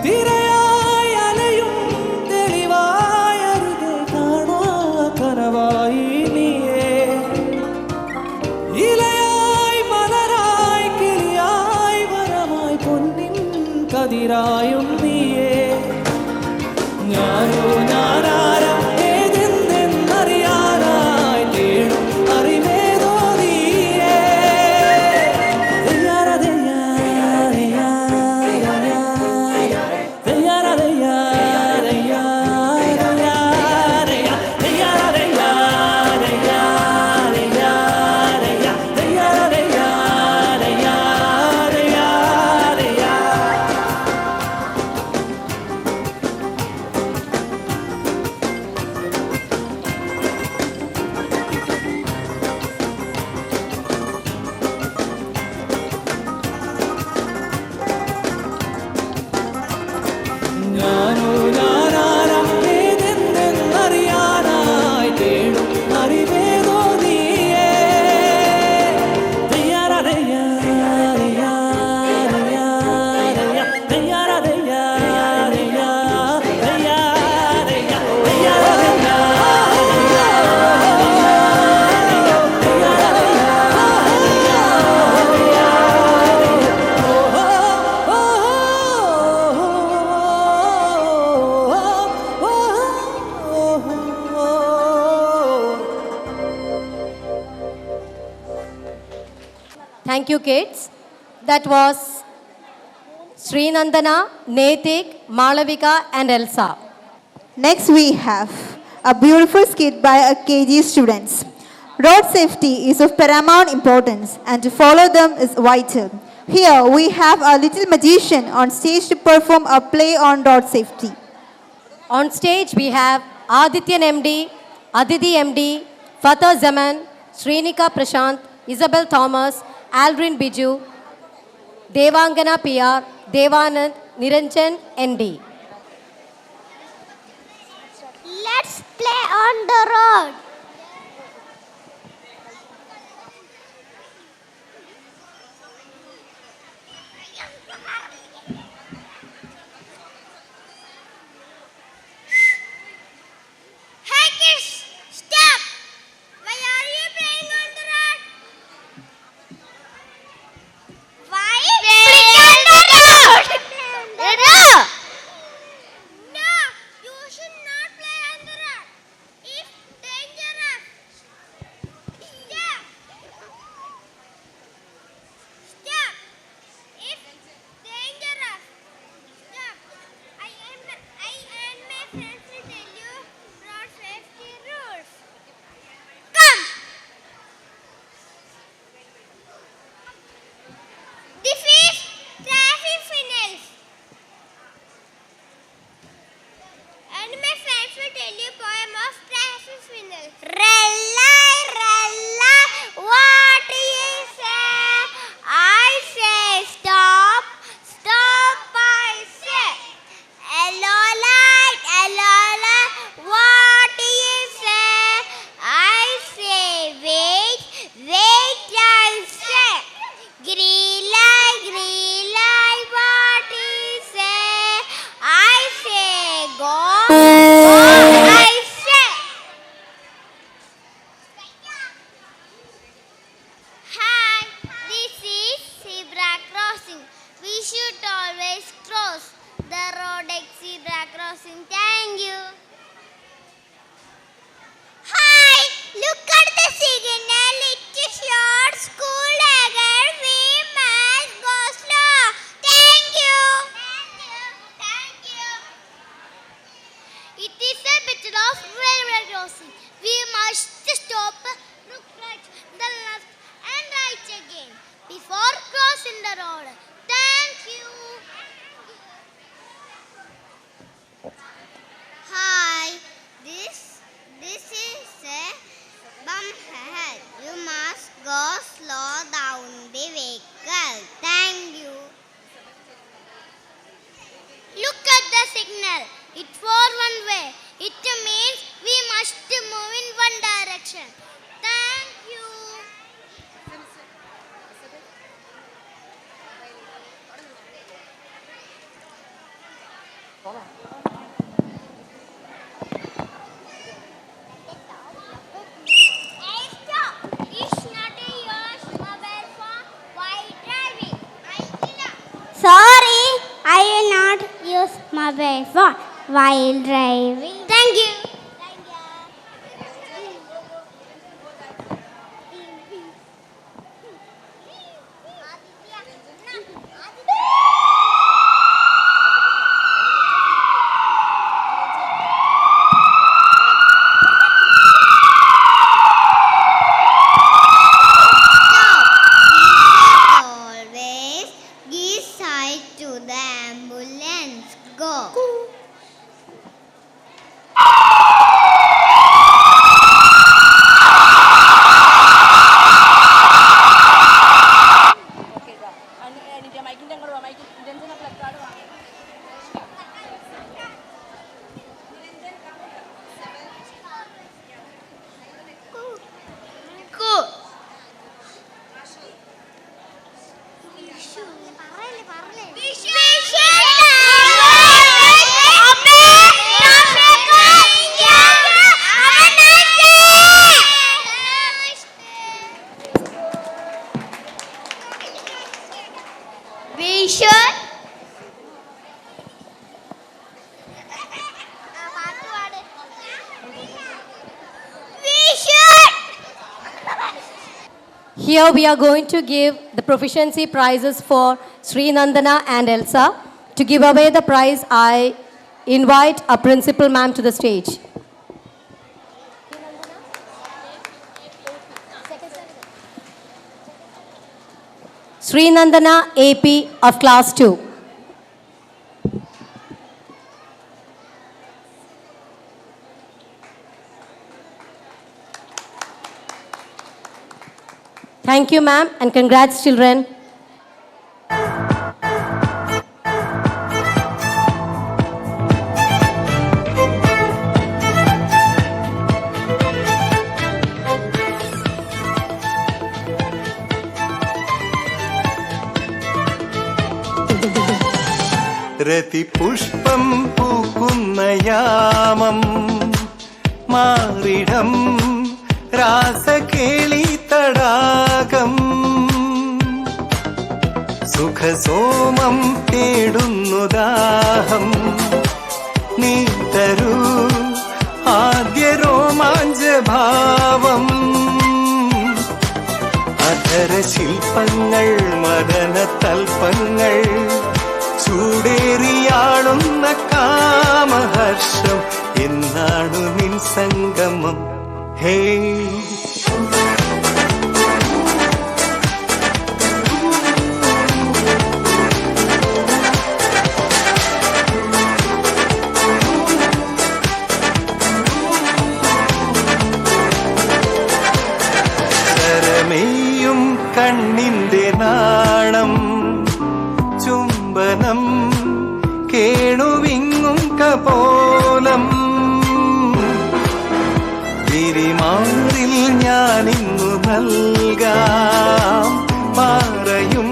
തിരയായി അലയും തെളിവായി അരുകെ കാണാ കനവായി നീയേ ഇലയായി മലരായി കിളിയായി വരമായി പൊന്നിൻ കതിരായും നീയേ ഞാനോ ഞാനാരം ഏതെന്തെന്നറിയാനായി തേടും അറിവേതോ നീയേ ഞാനോ ഞാനാരം ഏതെന്തെന്നറിയാനായി തേടും അറിവേതോ നീയേ Thank you, kids. That was Srinandana, Netik, Malavika, and Elsa. Next, we have a beautiful skit by a KG students. Road safety is of paramount importance, and to follow them is vital. Here, we have a little magician on stage to perform a play on road safety. On stage, we have Adityan MD, Aditi MD, Fatah Zaman, Srinika Prashant, Isabel Thomas, Aldrin Biju, Devangana PR, Devanand, Niranjan ND. Let's play on the road. Hey kids, stop! Why are you playing on the road? Why playing on the road? No, you should not play on the road. If danger It's for one way. It means we must move in one direction. Thank you. Hey, stop. It's not a yours mobile phone while driving. Sorry, I will not use mobile phone while driving. Thank you. Always give side to the ambulance. Go. We should. Here we are going to give the proficiency prizes for Sri Nandana and Elsa. To give away the prize, I invite our principal ma'am to the stage. Sri Nandana AP of class 2. Thank you, ma'am, and congrats, children. Rathipushpam പൂക്കുന്ന യാമം മാറിടം രാസകേളി തടാകം സുഖസോമം തേടുന്നു ദാഹം നീ തരൂ ആദ്യ രോമാഞ്ചഭാവം അധര ശില്പങ്ങൾ മദന തൽപ്പങ്ങൾ ചൂടേറിയാളുന്ന കാമഹർഷം എന്നാണു നിൻ സംഗമം ഹേ ശരമേയും കണ്ണിന്റെ നാണം ചുംബനം കേണുവിങ്ങും കപോലം തിരിമാറിൽ ഞാനിന്നു നൽകാം പാറയും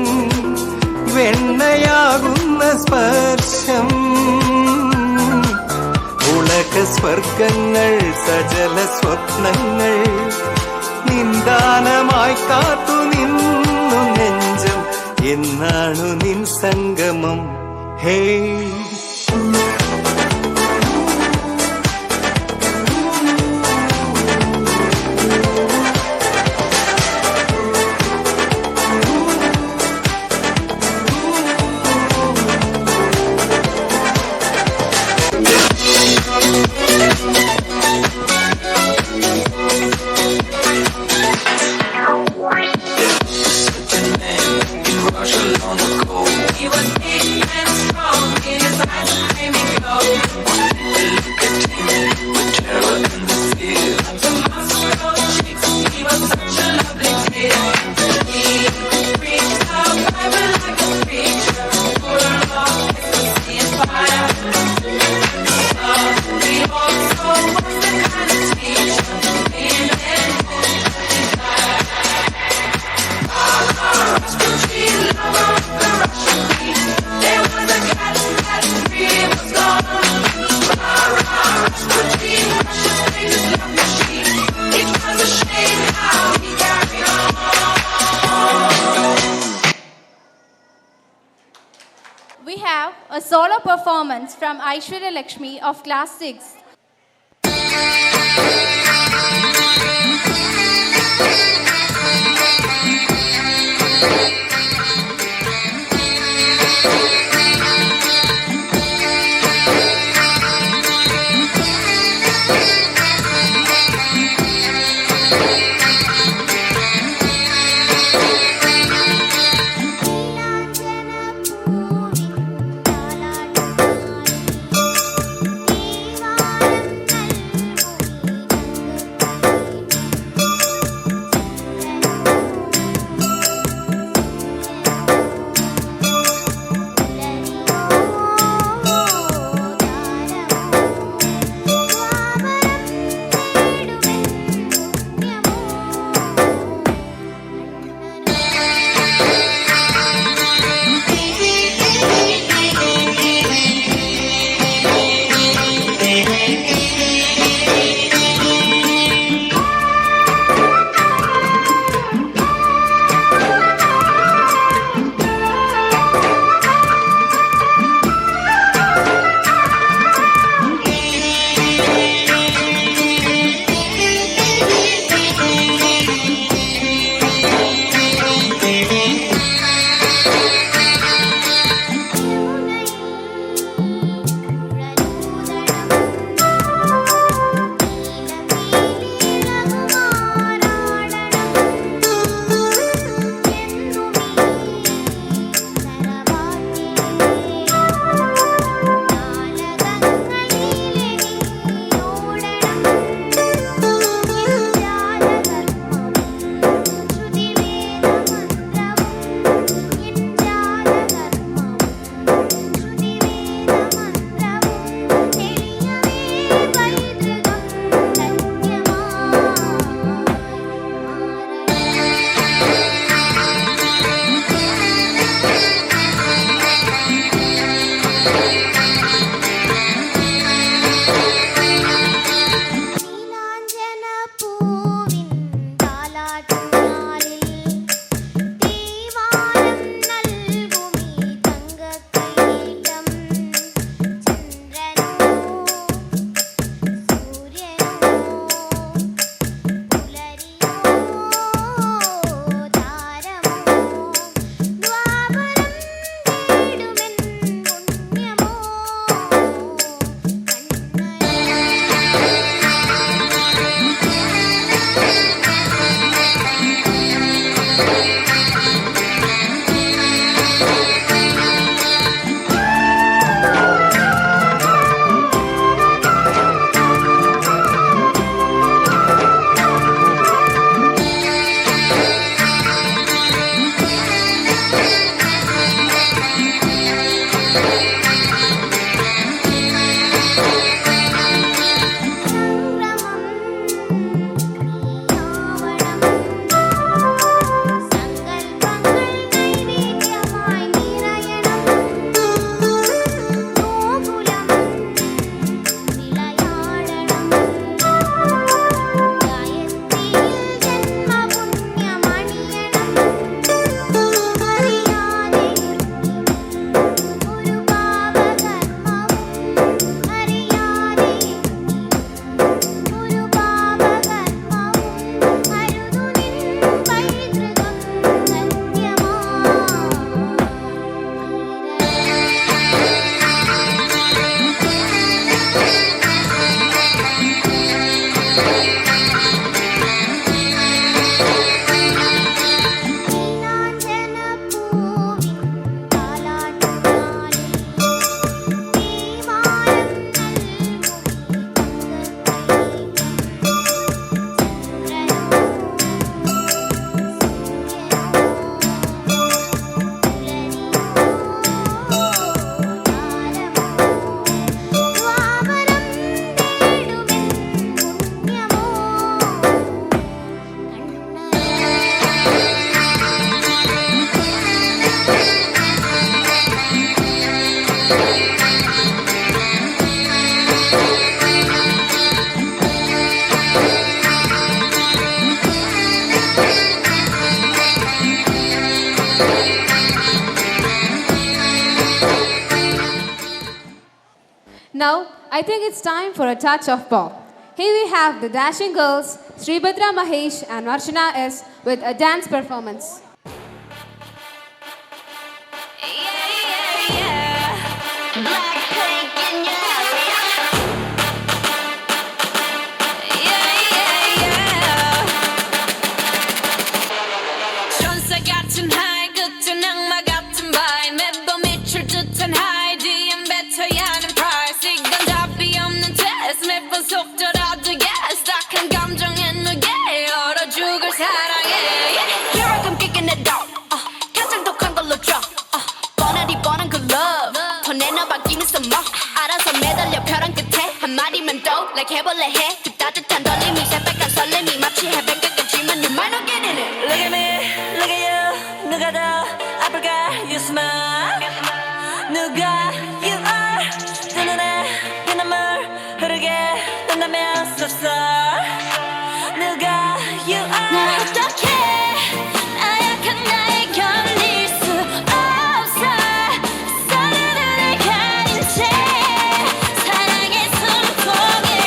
വെണ്ണയാകുന്ന സ്പർശം ഉലക സ്വർഗങ്ങൾ സജല സ്വപ്നങ്ങൾ നിന്ദാനമായി കാത്തു നിന്നു നെഞ്ചം എന്നാണു നിൻ സംഗമം ഹേ We have a solo performance from Aishwarya Lakshmi of Class 6. Now, I think it's time for a touch of pop. Here we have the dashing girls, Sribhadra Mahesh and Varshana S. with a dance performance. Like 해볼래 해 그 따뜻한 떨림이 새빨간 설렘이 마치 해변가 같지만 you might not get in it. Look at me, look at you. 누가 더 아플까? You smile. 누가 you are. 두 눈에 피눈물 흐르게 된다면 so sorry. 누가 you are. 날 어떻게 나약한 나에 견딜 수 없어. 서로를 가린 채 사랑의 숨통을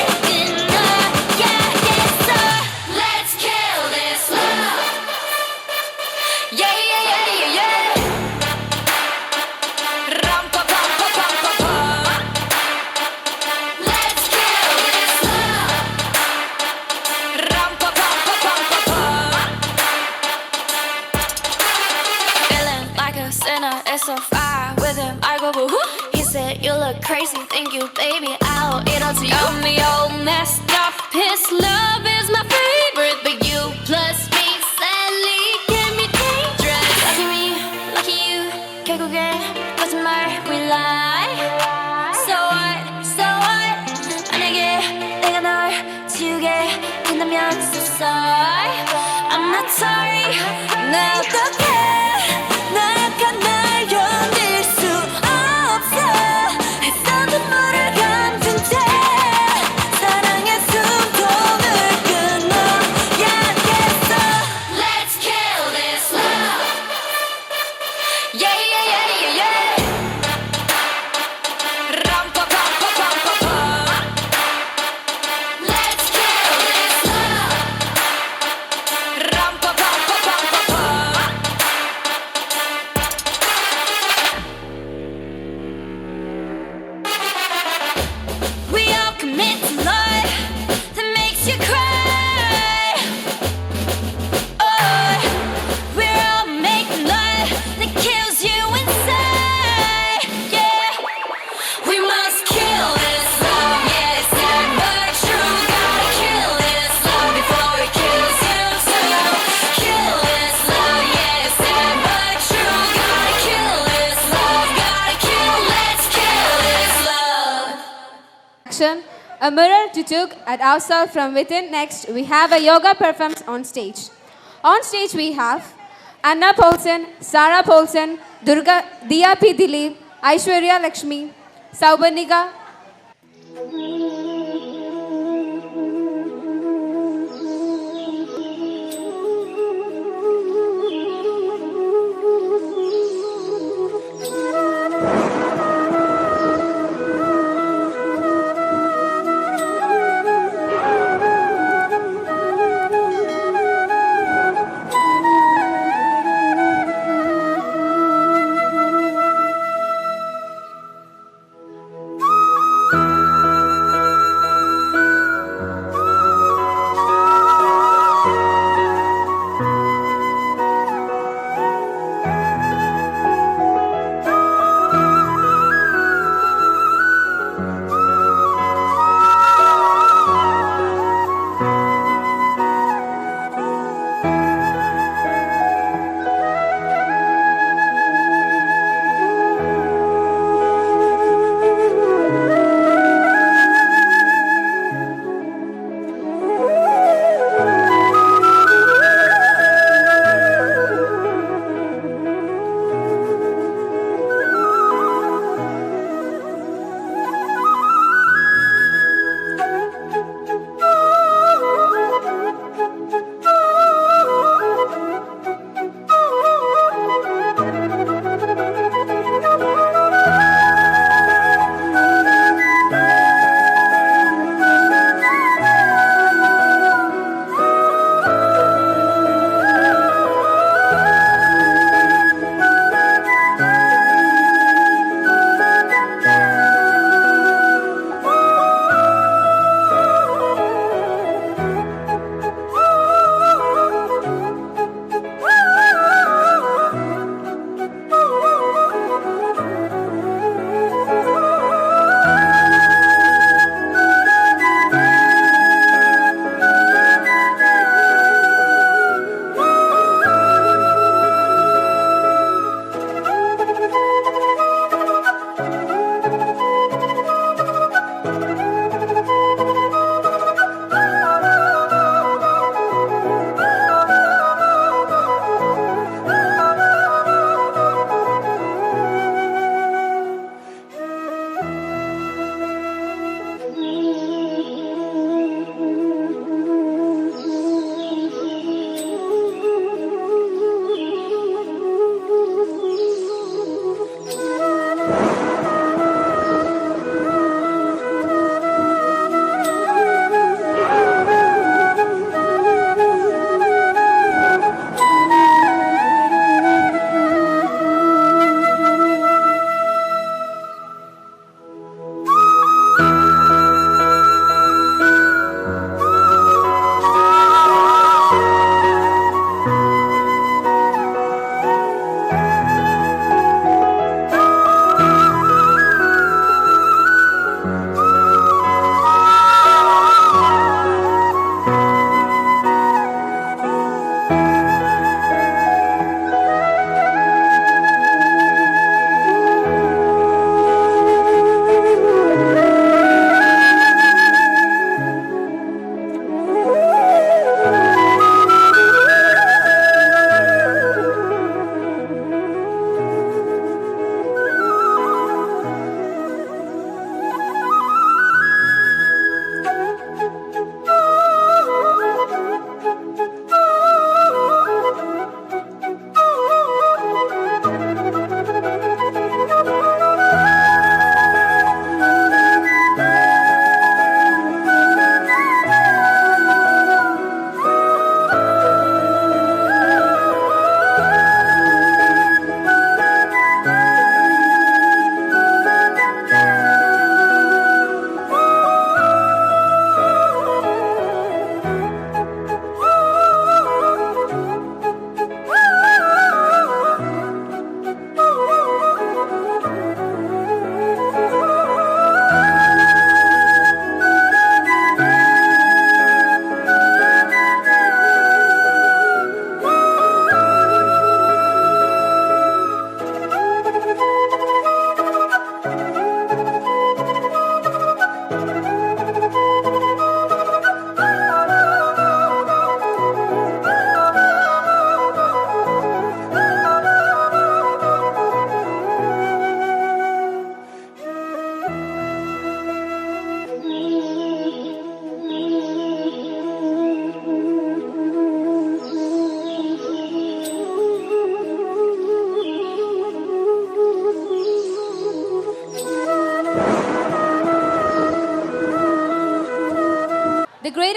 it's so far with him. I go boo hoo. He said you look crazy, thank you, baby. I'll eat all to you. Got me all messed up. His love is my favorite, but you plus me sadly can be dangerous. Lucky me, lucky you. 결국엔 거짓말 we lie. So what, so what? 만약에 내가 널 지우게 된다면 so sorry. I'm not sorry. 나 어떡해? A mirror to look at ourselves from within. Next, we have a yoga performance on stage. On stage, we have Anna Paulsen, Sarah Paulsen, Durga, Diya P. Dilip, Aishwarya Lakshmi, Saubanika.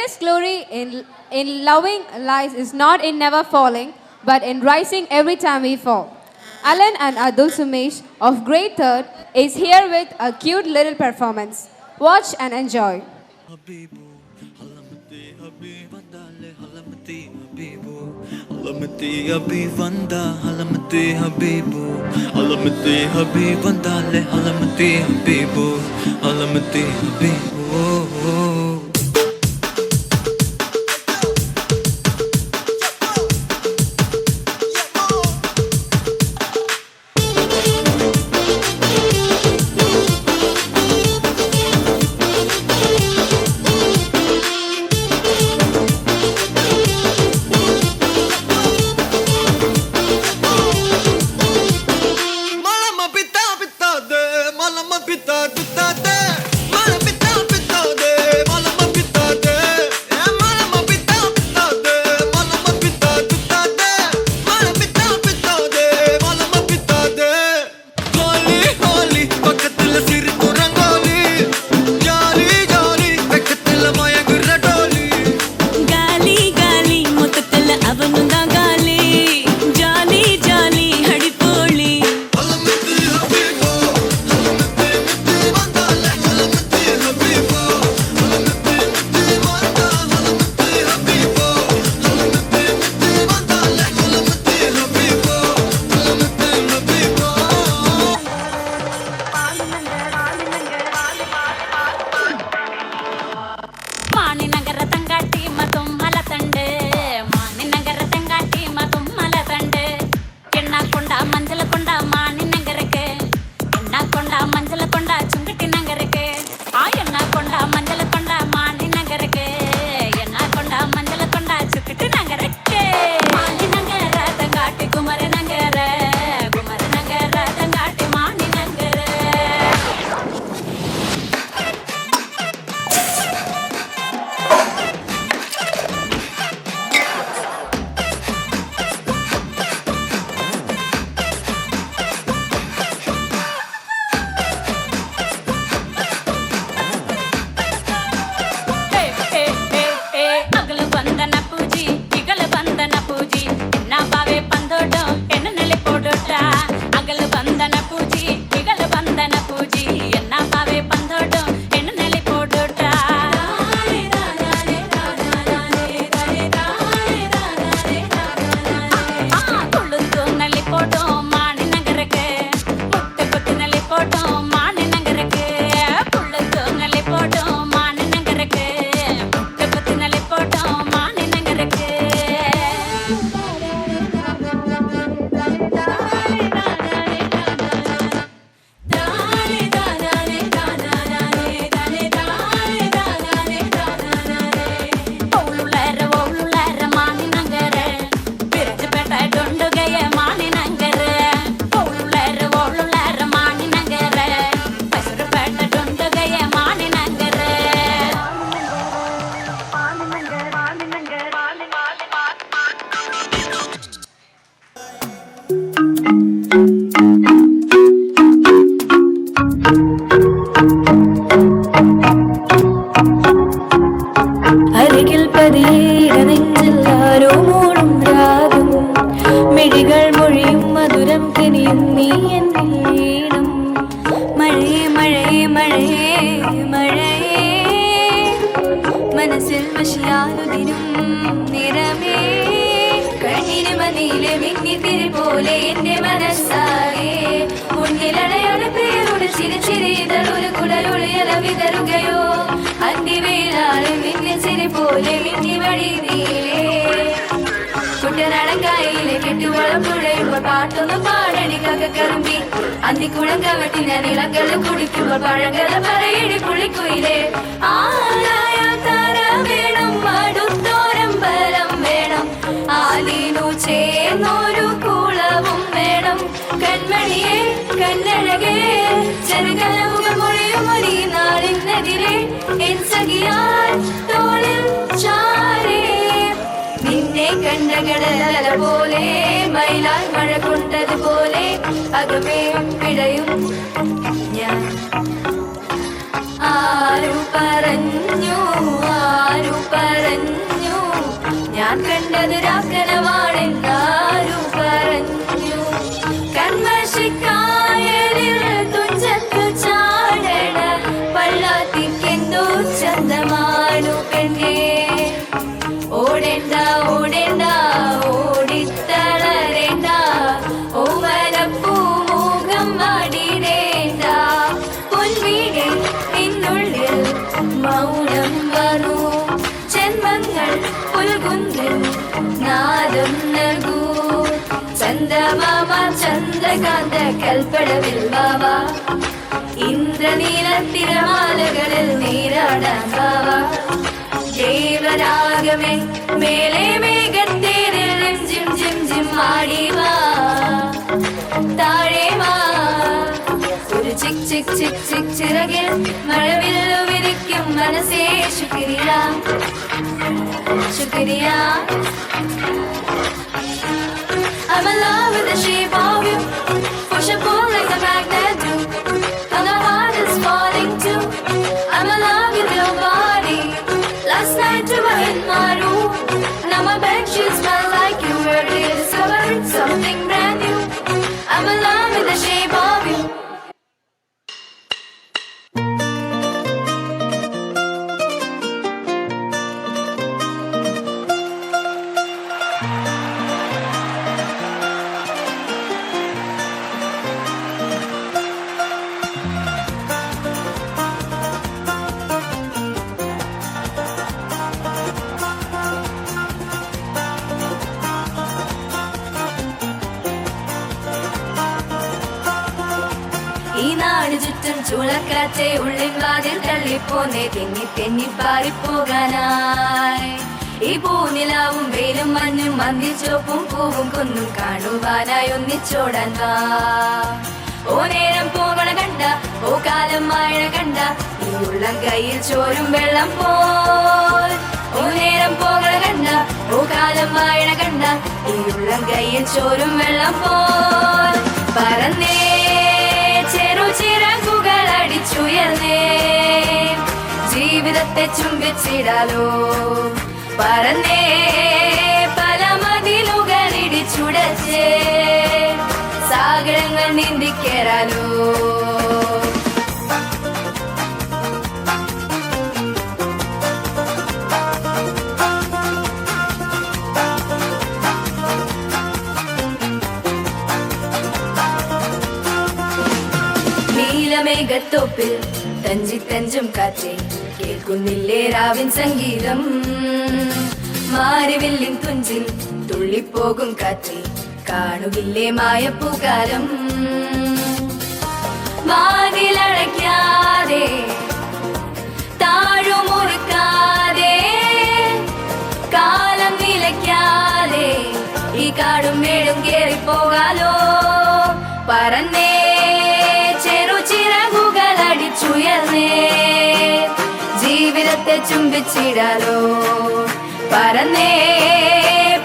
greatest glory in loving lies is not in never falling, but in rising every time we fall. Alan and Adul Sumesh of grade 3rd is here with a cute little performance. Watch and enjoy. Halamati Habib Vanda, Halamati Habibu, Halamati Habib Vanda, Halamati Habibu, Halamati Habibu. ആരു പറഞ്ഞു ആരു പറഞ്ഞു. ഞാൻ കണ്ടതൊരാക്കനമാണെന്നാരു പറഞ്ഞു. കൺമഷിക്കായലിൽ തുഞ്ചത്തു ചാടണ പള്ളാത്തിക്കെന്തോ ചന്തമാണു പെണ്ണേ. ഓടേണ്ട ഓടേണ്ട ഓടിത്തളരേണ്ട ഓമനപ്പൂമുഖം മാടിടേണ്ട. പൊൻവീടിൽ നിന്നുള്ളിൽ മൗനം വന്നു. ജന്മങ്ങൾ പുൽകുന്നിൽ നാദം നൽകൂ. ചന്ദമാമ ചന്ദ്രകാന്ത കൽപ്പടവിൽ വാവ. ഇന്ദ്രനീല തിരമാലകളിൽ നീരാടാൻ വാവ. ദേവരാഗമേ മേലെ മേഘത്തേരിൽ ജിം ജിം ജിം ആടിവാ. താഴെ വാ ഒരു ചിക് ചിക് ചിക് ചിക് ചിറകിൽ മഴവില്ലു വിരിക്കും മനസ്സേ. ശുക്രിയ ശുക്രിയ. I'm in love with the shape of you. Push and pull like a magnet do. And the heart is falling too. I'm in love with your body. Last night you were in my room. Now my bedsheets smell like you. We're rediscovering something brand new. I'm in love with the shape of you. ഈ നാട് ചുറ്റും ചുളക്കാറ്റെ ഉള്ളിൻ വാതിൽ തള്ളിപ്പോന്നേ. തെന്നി തെന്നി പാറിപ്പോകാനായി ഈ പൂനിലാവും വെയിലും മഞ്ഞും മന്തിച്ചോപ്പും പൂവും കുന്നും കാണുവാനായി ഒന്നിച്ചോടാൻ വാ. ഓ നേരം പോകണ കണ്ട ഓ കാലം മായണ കണ്ട ഈ ഉള്ളം കയ്യിൽ ചോരും വെള്ളം പോൽ. ഓ നേരം പോകണ കണ്ട ഓ കാലം മായണ കണ്ട ഈ ഉള്ളം കയ്യിൽ ചോരും വെള്ളം പോൽ. പറന്നേ ചിറകുകൾ അടിച്ചുയർന്നേ ജീവിതത്തെ ചുംബിച്ചിടാലോ. പറന്നേ പല മതിലുകൾ ഇടിച്ചുടച്ചേ സാഗരങ്ങൾ നീന്തിക്കേറാലോ. നീലമേഘത്തോപ്പിൽ തഞ്ചി തഞ്ചും കാറ്റേ കേൾക്കുന്നില്ലേ രാവിൻ സംഗീതം. മാരിവില്ലിൻ തുഞ്ചിൽ തുള്ളിപ്പോകും കാറ്റേ കാണുകില്ലേ മായപ്പൂക്കാലം. വാതിലടയ്ക്കാതെ താഴുമുറുക്കാതെ കാലം നിലയ്ക്കാതെ ഈ കാടും മേടും കേറിപ്പോകാലോ. പറന്നേ ചിറകുകൾ അടിച്ചുയർന്നേ ജീവിതത്തെ ചുംബിച്ചിടാലോ. പറന്നേ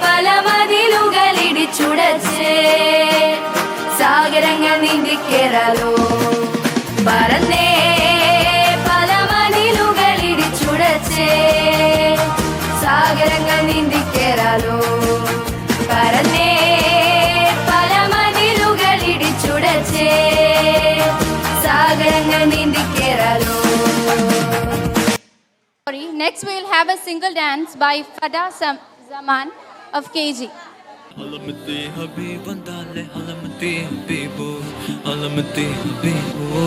പല മതിലുകൾ ഇടിച്ചുടച്ചേ സാഗരങ്ങൾ നീന്തിക്കേറാലോ. പറന്നേ പല മതിലുകൾ ഇടിച്ചുടച്ചേ സാഗരങ്ങൾ നീന്തിക്കേറാലോ. പറന്നേ പല മതിലുകൾ ഇടിച്ചുടച്ചേ സാഗരങ്ങൾ നീന്തിക്കേറാലോ. Next we will have a single dance by Fada Zaman of KG. Halamte habibanda le halamte habibo halamte habibo.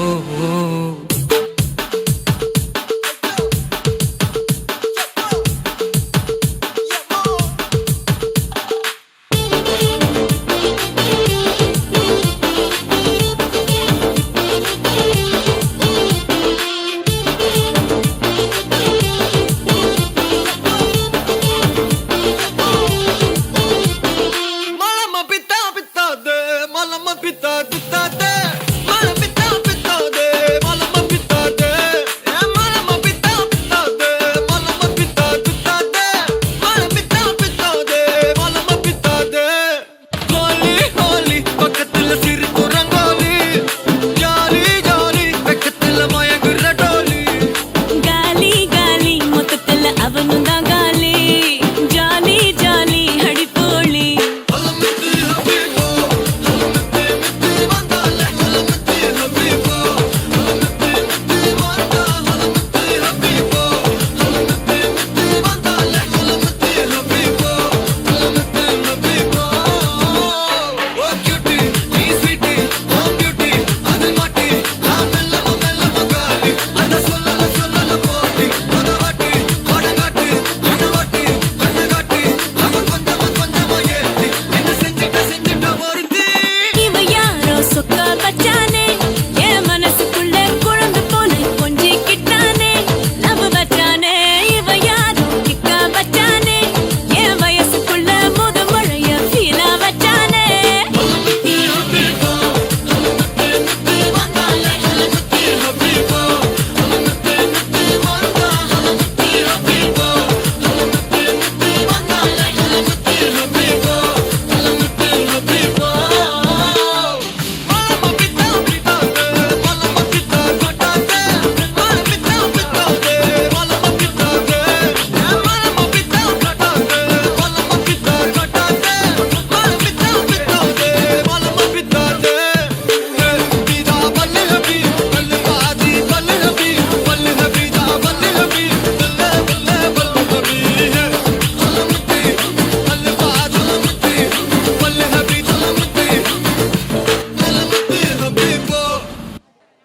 Malama pita pita de, malama pita pita de,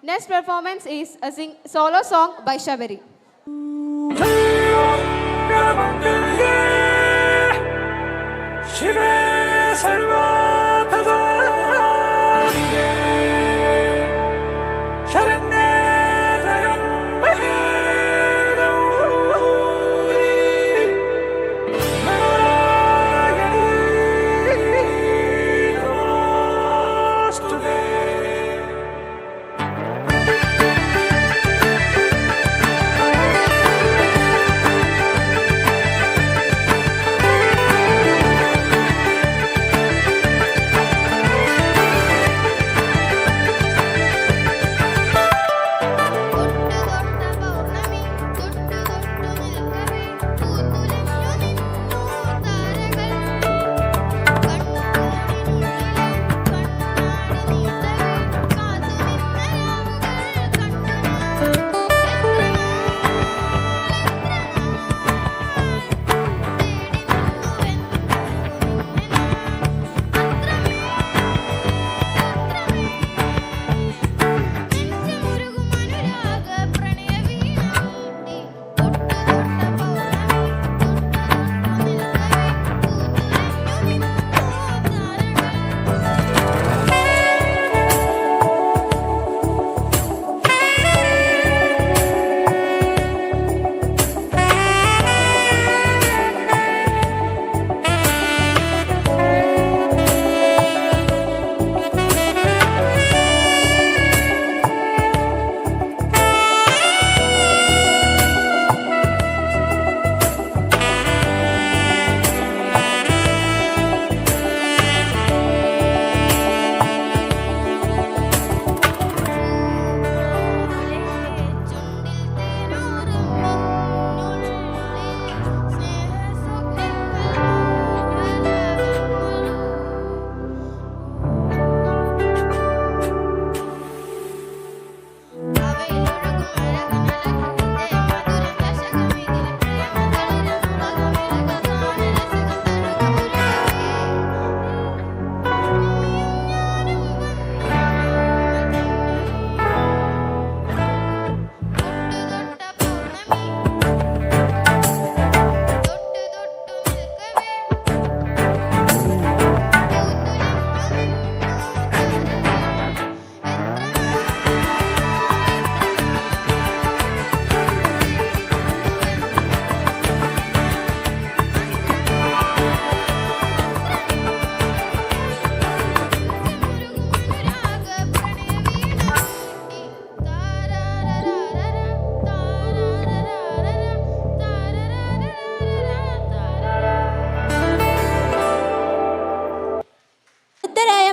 Next performance is a solo song by Shabari.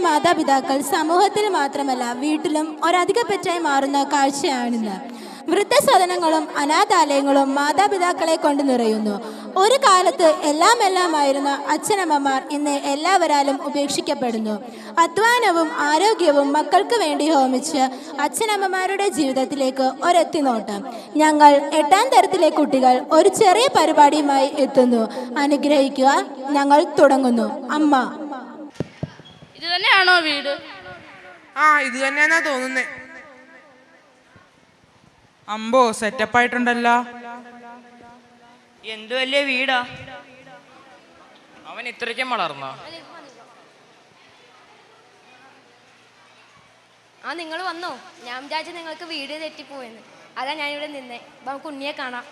മാതാപിതാക്കൾ സമൂഹത്തിൽ മാത്രമല്ല വീട്ടിലും ഒരധികപ്പറ്റായി മാറുന്ന കാഴ്ചയാണിന്ന്. വൃദ്ധസദനങ്ങളും അനാഥാലയങ്ങളും മാതാപിതാക്കളെ കൊണ്ട് നിറയുന്നു. ഒരു കാലത്ത് എല്ലാമായിരുന്ന അച്ഛനമ്മമാർ ഇന്ന് എല്ലാവരാലും ഉപേക്ഷിക്കപ്പെടുന്നു. അധ്വാനവും ആരോഗ്യവും മക്കൾക്ക് വേണ്ടി ഹോമിച്ച് അച്ഛനമ്മമാരുടെ ജീവിതത്തിലേക്ക് ഒരെത്തിനോട്ടം. ഞങ്ങൾ 8ാം തരത്തിലെ കുട്ടികൾ ഒരു ചെറിയ പരിപാടിയുമായി എത്തുന്നു. അനുഗ്രഹിക്കുക. ഞങ്ങൾ തുടങ്ങുന്നു. അമ്മ. ഇത് തന്നെയാണോ വീട്? ഇത് തന്നെയാന്നാ തോന്നുന്നേ. അമ്പോ സെറ്റപ്പ് ആയിട്ടുണ്ടല്ലോ. എന്ത് വലിയ വീടാ. അവൻ ഇത്രയ്ക്കും വളർന്നോ? നിങ്ങൾ വന്നോ? ഞാൻ വിചാരിച്ചു നിങ്ങൾക്ക് വീട് തെറ്റിപ്പോയെന്ന്. അതാ ഞാനിവിടെ നിന്നേ. നമുക്ക് ഉണ്ണിയെ കാണാം.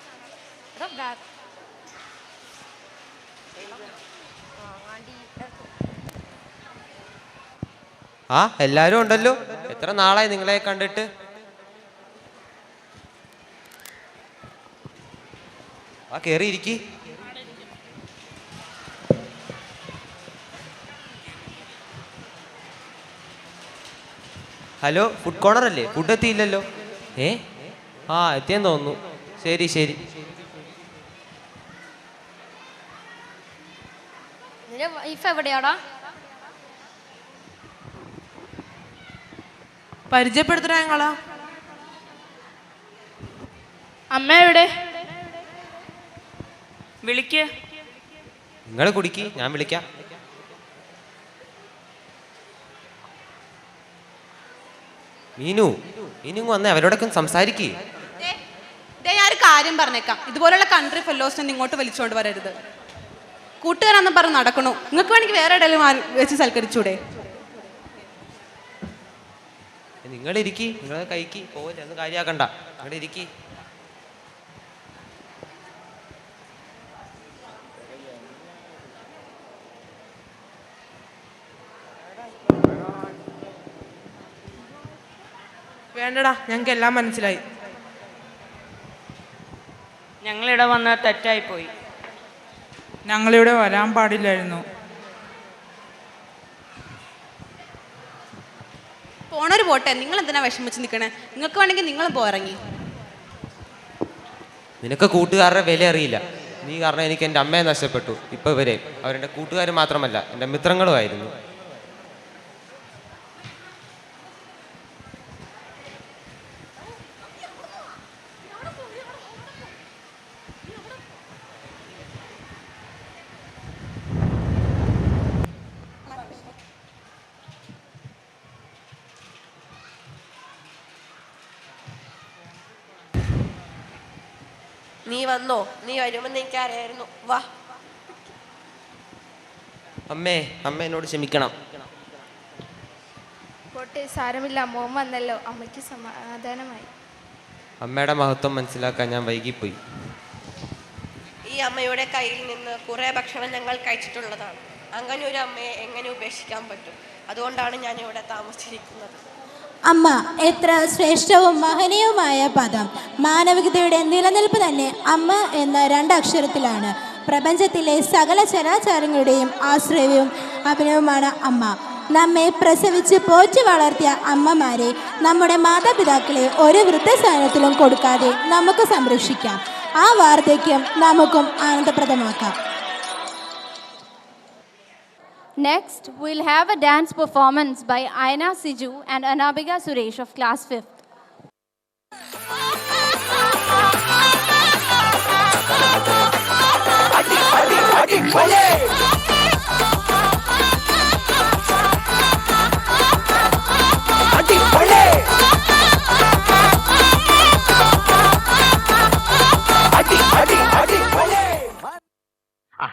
എല്ലാരും ഉണ്ടല്ലോ. എത്ര നാളായി നിങ്ങളെ കണ്ടിട്ട്. കേറിയിരിക്കി. ഹലോ, ഫുഡ് കോർണർ അല്ലേ? ഫുഡ് എത്തിയില്ലല്ലോ. എത്തിയെന്ന് തോന്നുന്നു. ശരി ശരി. എവിടെയാടാ? പരിചയപ്പെടുത്തണ ഞങ്ങളാ. അമ്മ എവിടെ? വിളിക്ക്. നിങ്ങൾ കുടിക്ക്, ഞാൻ വിളിക്കാം. മീനു, ഇനി വന്നേ അവരോടൊക്കെ സംസാരിക്കേ. ഞാൻ ഒരു കാര്യം പറഞ്ഞേക്കാം, ഇതുപോലുള്ള കൺട്രി ഫെല്ലോസിനെ ഇങ്ങോട്ട് വിളിച്ചോണ്ട് വരരുത്. കൂട്ടുകാരാന്ന് പറഞ്ഞ് നടക്കണു. നിങ്ങൾക്ക് വേണമെങ്കിൽ വേറെ എവിടെയെങ്കിലും വെച്ച് സൽക്കരിച്ചൂടെ? നിങ്ങളിരിക്കി, നിങ്ങൾ കഴിക്കി പോവില്ല, ഒന്നും കാര്യമാക്കണ്ട, അവിടെ ഇരിക്കി. വേണ്ടടാ, ഞങ്ങൾക്ക് എല്ലാം മനസ്സിലായി. ഞങ്ങളിവിടെ വന്ന തെറ്റായിപ്പോയി. ഞങ്ങളിവിടെ വരാൻ പാടില്ലായിരുന്നു. പോണൊരു പോട്ടെ, നിങ്ങൾ എന്തിനാ വിഷമിച്ച് നിൽക്കണേ? നിങ്ങൾക്ക് വേണമെങ്കിൽ നിങ്ങൾ പോയിറങ്ങി. നിനക്ക് കൂട്ടുകാരുടെ വില അറിയില്ല. നീ കാരണം എനിക്ക് എൻ്റെ അമ്മയെ നഷ്ടപ്പെട്ടു. ഇപ്പോൾ ഇവരെ അവരെൻ്റെ കൂട്ടുകാർ മാത്രമല്ല, എൻ്റെ മിത്രങ്ങളുമായിരുന്നു. നീ വന്നോ? നീ വരുമെന്ന് എനിക്കറിയായിരുന്നു. വാ. അമ്മേ, അമ്മ എന്നോട് ക്ഷമിക്കണം. പോട്ടെ, സാരമില്ല, മോൻ വന്നല്ലോ, അമ്മയ്ക്ക് സമാധാനമായി. അമ്മയുടെ മഹത്വം മനസ്സിലാക്കാൻ ഞാൻ വൈകിപ്പോയി. ഈ അമ്മയുടെ കയ്യിൽ നിന്ന് കുറേ ഭക്ഷണം ഞങ്ങൾ കഴിച്ചിട്ടുള്ളതാണ്. അങ്ങനെ ഒരു അമ്മയെ എങ്ങനെ ഉപേക്ഷിക്കാൻ പറ്റും? അതുകൊണ്ടാണ് ഞാൻ ഇവിടെ താമസിച്ചിരിക്കുന്നത്. അമ്മ എത്ര ശ്രേഷ്ഠവും മഹനീയവുമായ പദം. മാനവികതയുടെ നിലനിൽപ്പ് തന്നെ അമ്മ എന്ന 2 അക്ഷരത്തിലാണ്. പ്രപഞ്ചത്തിലെ സകല ചരാചരങ്ങളുടെയും ആശ്രയവും അഭിനയവുമാണ് അമ്മ. നമ്മെ പ്രസവിച്ച് പോറ്റി വളർത്തിയ അമ്മമാരെ, നമ്മുടെ മാതാപിതാക്കളെ ഒരു വൃദ്ധസാധനത്തിലും കൊടുക്കാതെ നമുക്ക് സംരക്ഷിക്കാം. ആ വാർദ്ധക്യം നമുക്കും ആനന്ദപ്രദമാക്കാം. Next, we'll have a dance performance by Aina Siju and Anabhiga Suresh of class 5th.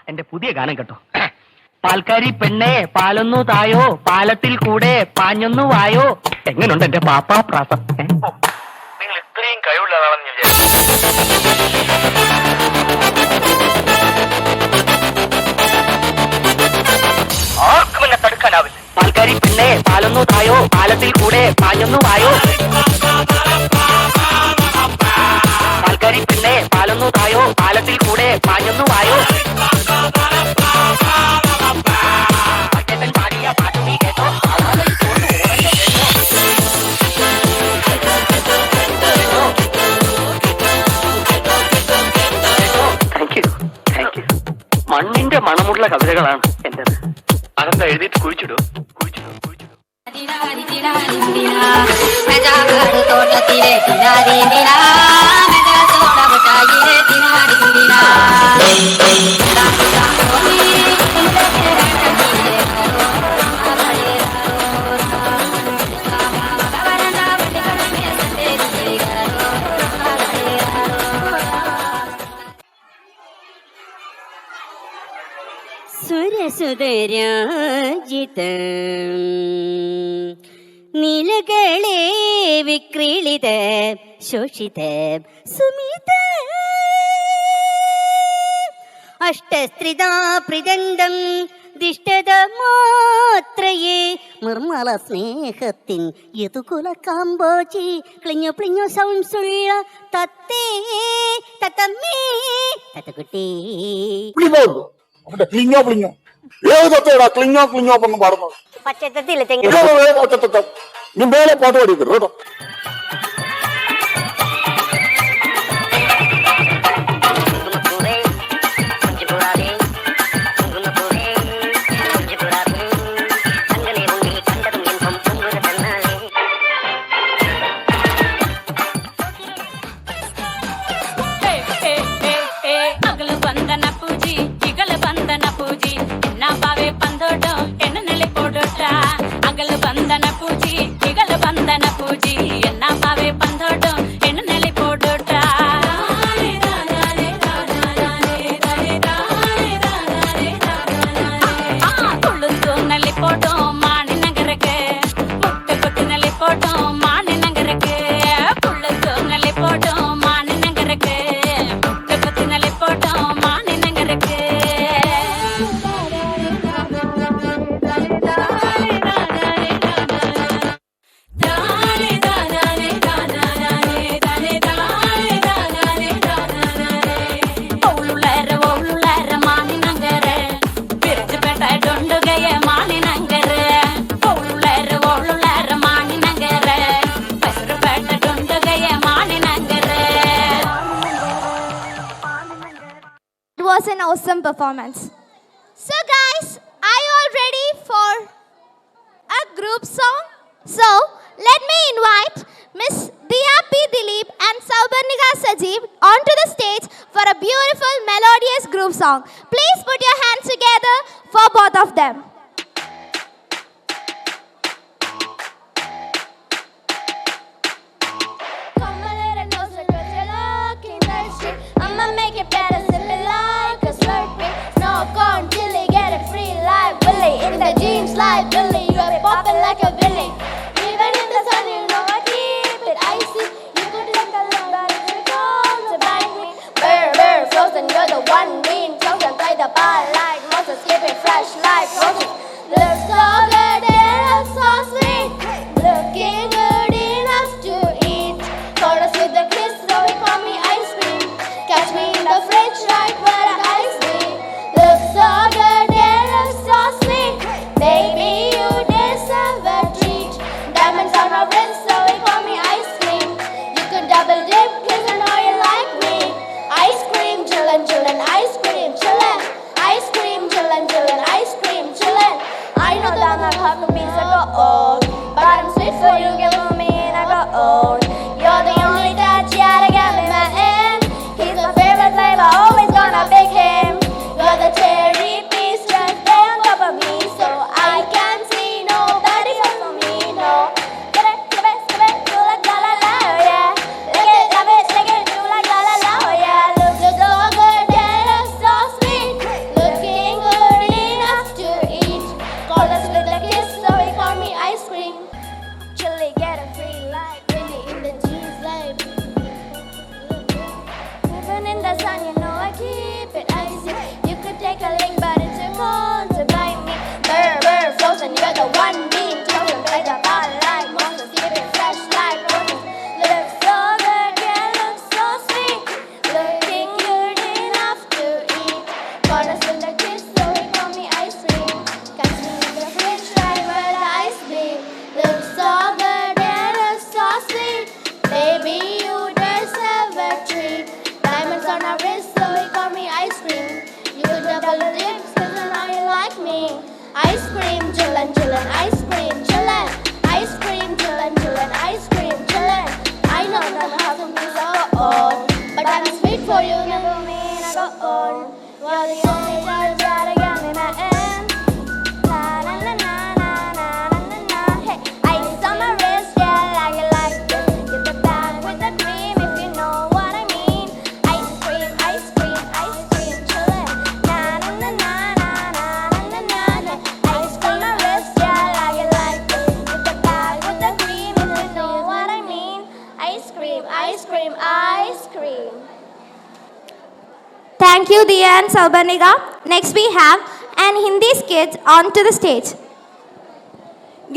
എന്റെ പുതിയ ഗാനം കേട്ടോ. പാൽക്കാരി പെണ്ണേ പാലൊന്നു തായോ, പാലത്തിൽ കൂടെ പാഞ്ഞൊന്നു വായോ. എങ്ങനുണ്ട് എന്റെ പാപ്പാ പ്രാസം? നിങ്ങൾ ഇത്രയും കഴിവുള്ളതാണെന്ന് ഞാൻ ആർക്കും എന്നെ തടുക്കാനാവില്ല. പാൽക്കാരി പെണ്ണേ പാലൊന്നു തായോ, പാലത്തിൽ കൂടെ പാഞ്ഞൊന്നു വായോ. പാൽക്കാരി പെണ്ണേ പാലൊന്നു തായോ, പാലത്തിൽ കൂടെ പാഞ്ഞൊന്നു വായോ. മണ്ണിന്റെ മണമുള്ള കവിതകളാണ് എന്റേത്. അതെന്താ എഴുതിയിട്ട് കുഴിച്ചിടോ? സുരസുതരാജിതം നിലകളെ വിക്രീളിത ശോഷിത സുമിത അഷ്ടസ്ത്രിതാ പ്രിദണ്ഡം ദിഷ്ടത മാത്രയേ നിർമ്മല സ്നേഹത്തിൻ യതുകുല കാമ്പോചി ക്ലിഞ്ഞു പ്ലിഞ്ഞു സൗണ്ട്സുള്ള തത്തേ തത്തമ്മേ തത്തക്കുട്ടി. ക്ലിഞ്ഞോ ക്ലിഞ്ഞോ ഏത് തത്തടാ ക്ലിഞ്ഞോ ക്ലിഞ്ഞോ എന്ന് പറഞ്ഞത്? പച്ചത്തത്തില്ല നീ മേലെ പാട്ട് പാടിക്കരുത് കേട്ടോ. ಅಗಲ ಬಂಧನ ಪೂಜಿ an awesome performance. So guys, are you all ready for a group song? So, let me invite Miss Diya P. Dilip and Saubarnika Sajeev onto the stage for a beautiful melodious group song. Please put your hands together for both of them. Come a little closer 'cause you're looking thirsty. I'ma make it better, sip it like a Slurpee. No corn chili, get it free like Willy. In the jeans like Billy, you're popping like a Billy. Even in the sun, you know I keep it icy. You could take a look, but it's too cold to bite me. Burr, burr, frozen, you're the one being chosen. Play the ball like Moses, keep it fresh like roses. Look so good, it looks so sweet. Looking good enough to eat. Caught us with the kiss, so we call me ice cream. Catch me in the fridge, right where the ice cream. Look so good, it looks so sweet. Baby, you deserve a treat. Diamonds on my wrist, so we call me ice cream. You could double dip, 'cause I know you like me. Ice cream, chillin', chillin', ice cream, chillin'. Ice cream, chillin', chillin', ice cream, chillin'. I know that I'm not hot to be so old, but I'm sweet for you, give me and I got old. You're the only touch, yeah, to get me my end. He's my favorite flavor, always gonna pick him. You're the cherry piece, just lay on top of me, so I can see nobody else for me, no. Get it, do like la la la, oh yeah. Lick it, love it, lick it, do like la la la, oh yeah. Look so good, yeah, looks so sweet. Looking good enough to eat. Call us with a kiss, so he call me ice cream. Chili, get it free like Willy in the jeans like. Even in the sun, you know I keep it icy. You could take a lick, but it's too cold to bite me. Burr, burr, frozen, you're the one being chosen. Play the ball like Moses, keep it fresh like roses. Look so good, yeah, look so sweet. Looking good enough to eat. Caught us with a kiss, so he call me ice cream. Catch me in the fridge, right where the ice beam. Look so good, yeah, look so sweet. Baby, you deserve a treat. Diamonds on our wrist, so he call me ice cream. You could double dip, 'cause I know you like me. Ice cream, chillin', chillin', ice cream, chillin'. Ice cream, chillin', chillin', ice cream, chillin'. I know that how to be so old, but I'm sweet for you, never mean I got old. You're the only one that got me my end. Na na na na na na na na. Hey, ice on my wrist, yeah, like this. Get the bag with the cream if you know what I mean. Ice cream, ice cream, ice cream, chillin'. Na na na na na na na na na. Ice on my wrist, yeah, like this. Get the bag with the cream if you know what I mean. Ice cream, ice cream, ice cream. Thank you, Diya and Saubarnika. Next we have an Hindi skit onto the stage.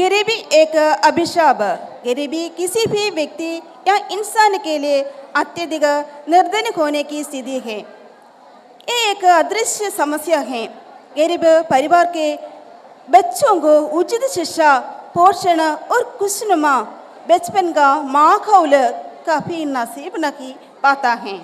गरीबी एक अभिशाप है। गरीबी किसी भी व्यक्ति या इंसान के लिए अत्यधिक निर्धन होने की स्थिति है। ये एक अदृश्य समस्या है। गरीब परिवार के बच्चों को उचित शिक्षा, पोषण और खुशनुमा बचपन का माहौल काफी नसीब नहीं पाता है।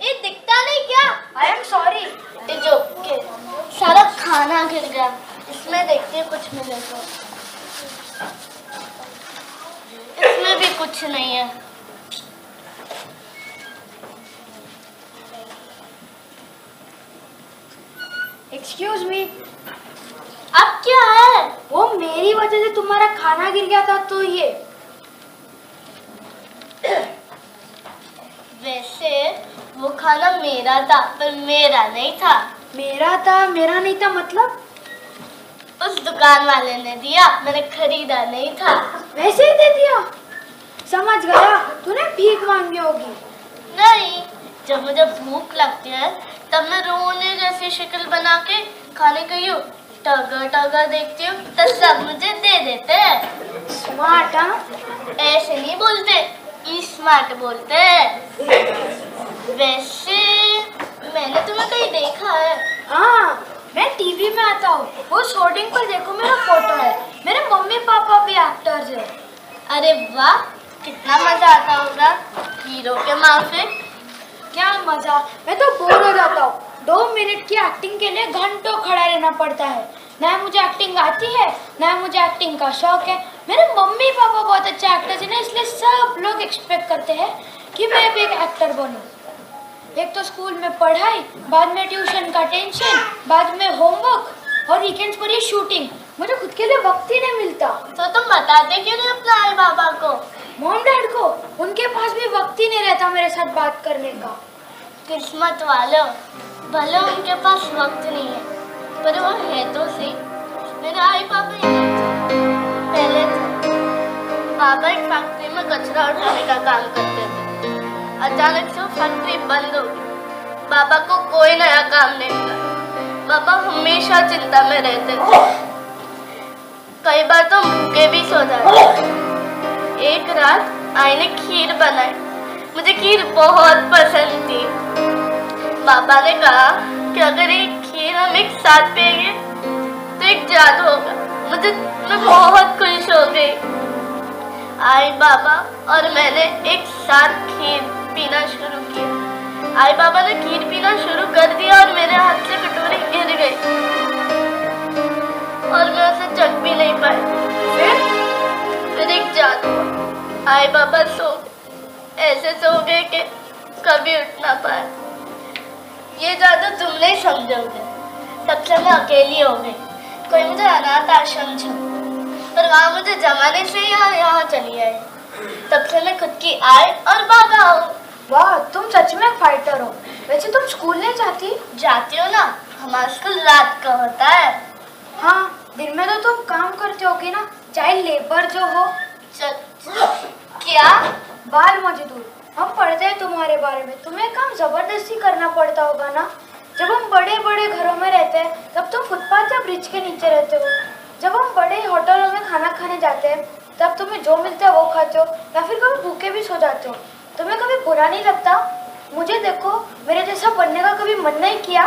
ये दिखता नहीं क्या? I am sorry. It's okay. सारा खाना गिर गया। इसमें देखते कुछ मिले तो। इसमें भी कुछ नहीं है। एक्सक्यूज मी, अब क्या है? वो मेरी वजह से तुम्हारा खाना गिर गया था तो ये। वैसे वो खाना मेरा था पर मेरा नहीं था। मेरा था, मेरा नहीं था मतलब? उस दुकान वाले ने दिया, मैंने खरीदा नहीं था। वैसे ही दे दिया? समझ गया, तूने भीख मांगी होगी। नहीं, जब मुझे भूख लगती है तब मैं रोने जैसी शक्ल बना के खाने को यूं टगा टगा देखती हूँ तो सब मुझे दे देते हैं। स्मार्ट, हाँ? ऐसे नहीं बोलते, स्मार्ट बोलते हैं। वैसे मैंने तुम्हें कहीं देखा है। हाँ, मैं टीवी में आता हूँ। वो शूटिंग पर देखो मेरा फोटो है। मेरे मम्मी पापा भी एक्टर्स हैं। अरे वाह, कितना मजा आता होगा हीरो के माफिक। क्या मजा, मैं तो बोर हो जाता हूँ। 2 मिनट की एक्टिंग के लिए घंटों खड़ा रहना पड़ता है। ना मुझे एक्टिंग आती है, ना मुझे एक्टिंग का शौक है। मेरे मम्मी पापा बहुत अच्छे एक्टर्स हैं ना, इसलिए सब लोग एक्सपेक्ट करते हैं कि मैं भी एक एक्टर बनूं। एक तो स्कूल में पढ़ाई, बाद में ट्यूशन का टेंशन, बाद में होमवर्क और वीकेंड्स पर ये शूटिंग। मुझे खुद के लिए वक्त ही नहीं मिलता। तो तुम बताते क्यों नहीं अपने आई बाबा को? मॉम डैड को, उनके पास भी वक्त ही नहीं रहता मेरे साथ बात करने का। किस्मत वालों, भले उनके पास वक्त नहीं है पर वो है तो सही। मेरे आई पापा ही नहीं थे, पहले थे। पापा एक फैक्ट्री में कचरा उठाने का काम करते थे। अचानक से वो फैक्ट्री बंद हो गई। पापा को कोई नया काम नहीं मिला। पापा हमेशा चिंता में रहते थे। कई बार तो भूखे भी सो जाते। एक रात आई ने खीर बनाई। मुझे खीर बहुत पसंद थी। पापा ने कहा कि अगर ये खीर हम एक साथ पिएंगे तो एक जादू होगा। मैं बहुत खुश हो गई। आई बाबा और मैंने एक साथ खीर पीना शुरू किया। आई बाबा ने खीर पीना शुरू कर दिया और मेरे हाथ से कटोरी गिर गई और मैं उसे चख भी नहीं पाई। फिर एक जादू, आई बाबा सो ऐसे सो गए कि कभी उठ ना पाए। ये जादू तुम नहीं समझोगे। तब से मैं अकेली हो गई। कोई मुझे अनाथ आश्रम छोड़, पर वहाँ मुझे जमाने से यहाँ चली आई। तब से मैं खुद की आय और बाबा हूँ। वाह, तुम सच में फाइटर हो। वैसे तुम स्कूल नहीं जाती? जाती हो ना, हमारा स्कूल रात का होता है। हाँ, दिन में तो तुम काम करती होगी ना, चाइल्ड लेबर जो हो। क्या? बाल मजदूर। हम पढ़ते हैं तुम्हारे बारे में। तुम्हें काम जबरदस्ती करना पड़ता होगा ना। जब हम बड़े बड़े घरों में रहते हैं तब तुम फुटपाथ या ब्रिज के नीचे रहते हो। जब हम बड़े होटलों में खाना खाने जाते हैं तब तुम्हें जो मिलता है वो खाते हो, या फिर कभी भूखे भी सो जाते हो। तुम्हें कभी बुरा नहीं लगता? मुझे देखो, मेरे जैसा बनने का कभी मन नहीं किया।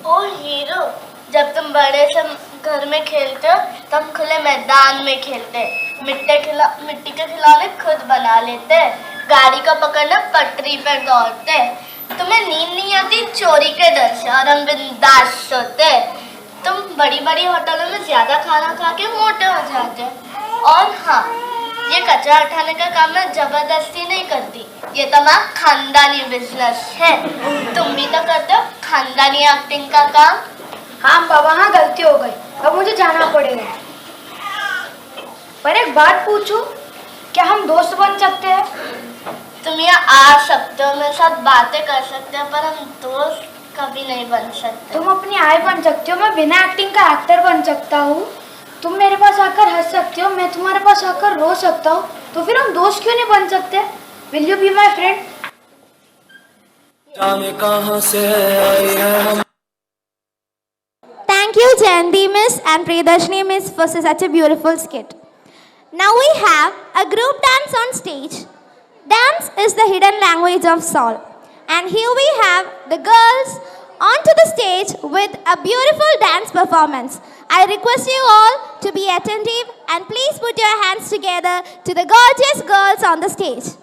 ओ हीरो, जब तुम बड़े से घर में खेलते हो तब खुले मैदान में खेलते। मिट्टी के खिलौने खुद बना लेते। गाड़ी का पकड़ना पटरी पर दौड़ते। तुम्हें नींद नहीं आती चोरी के डर से और हम बिंदास सोते। तुम बड़ी बड़ी होटलों में ज्यादा खाना खा के मोटे हो जाते। और हाँ, ये कचरा उठाने का काम मैं जबरदस्ती नहीं करती। ये तुम्हारा खानदानी बिजनेस है। तुम भी तो करते हो खानदानी एक्टिंग का काम। हाँ बाबा, हाँ गलती हो गई। अब मुझे जाना पड़ेगा। पर एक बात पूछूं, क्या हम दोस्त बन सकते हैं? तुम यहाँ आ सकते हो, मेरे साथ बातें कर सकते हो, पर हम दोस्त कभी नहीं बन सकते। तुम अपनी आय बन सकती हो, मैं बिना एक्टिंग का एक्टर बन सकता हूँ। तुम मेरे पास आकर हंस सकते हो, मैं तुम्हारे पास आकर रो सकता हूँ। तो फिर हम दोस्त क्यों नहीं बन सकते? Will you be my friend? Thank you, Jayanti Miss and Priyadarshini Miss, for such a beautiful skit. Now we have a group dance on stage. Dance is the hidden language of soul. And here we have the girls onto the stage with a beautiful dance performance. I request you all to be attentive and please put your hands together to the gorgeous girls on the stage.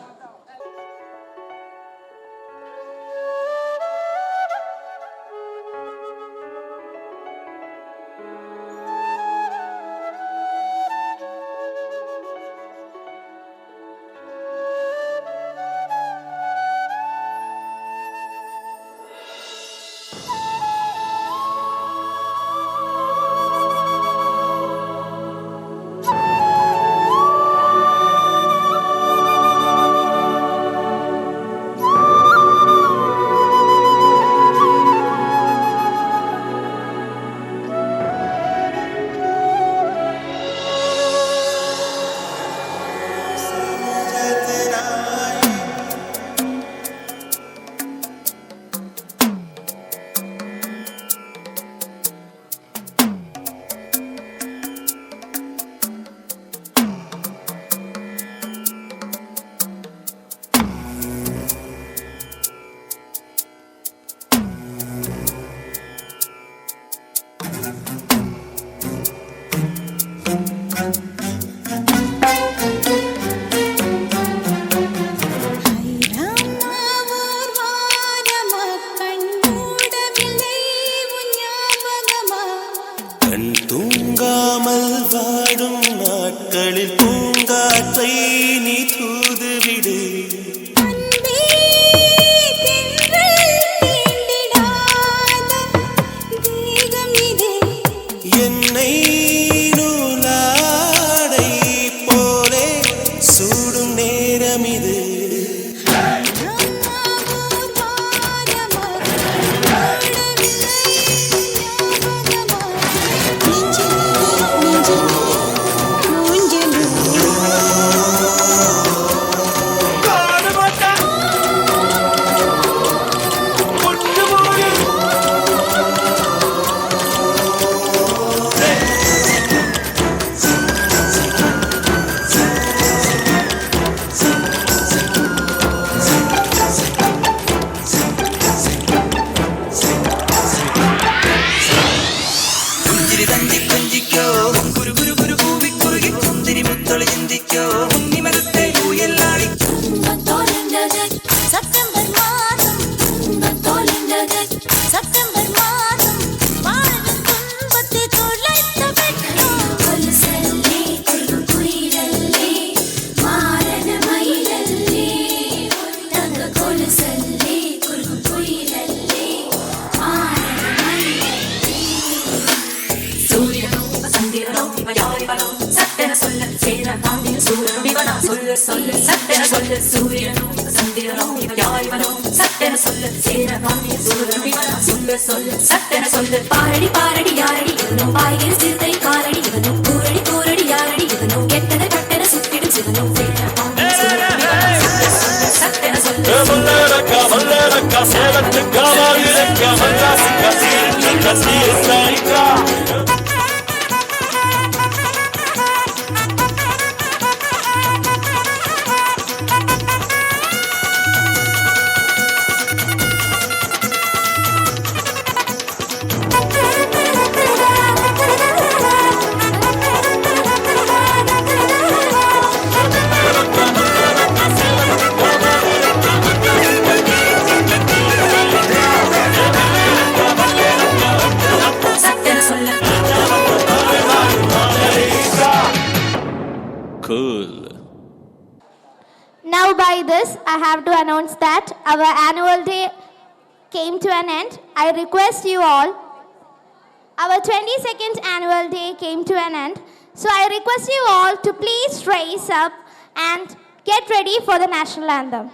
கண்களில் பூங்காற்றை நீ தூதுவிடு. என்னை நூலாடை போலே சூடும் நேரம் இது. பாரடி பாரடி யாரடி இவனும் பாய்கிற சிறுத்தை காலடி இவனும் கூரடி கூரடி யாரடி இவனும் கெட்டத கட்டத சுத்திடும் சிவனும் Now by this, I have to announce that our annual day came to an end. I request you all, our 22nd annual day came to an end. So I request you all to please rise up and get ready for the national anthem.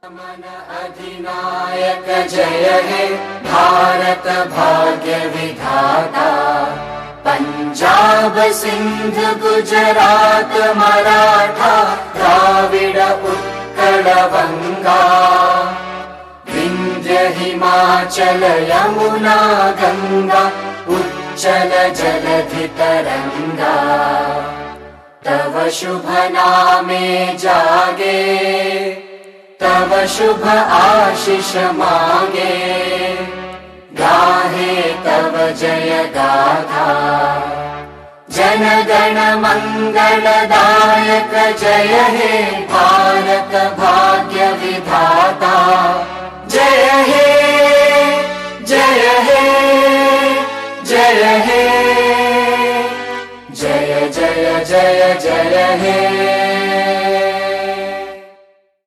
अधिनायक जय हे भारत भाग्य विधाता. पंजाब सिंध गुजरात मराठा द्राविड उत्कल बंगा. विंध्य हिमाचल यमुना गंगा उच्चल जलधि तरंगा. तव शुभ नामे जागे तव शुभ आशीष मांगे. गाहे तव जय गाथा जन गण मंगलदायक. जय हे भारत भाग्य विधाता. जय हे जय हे जय हे जय जय जय जय हे.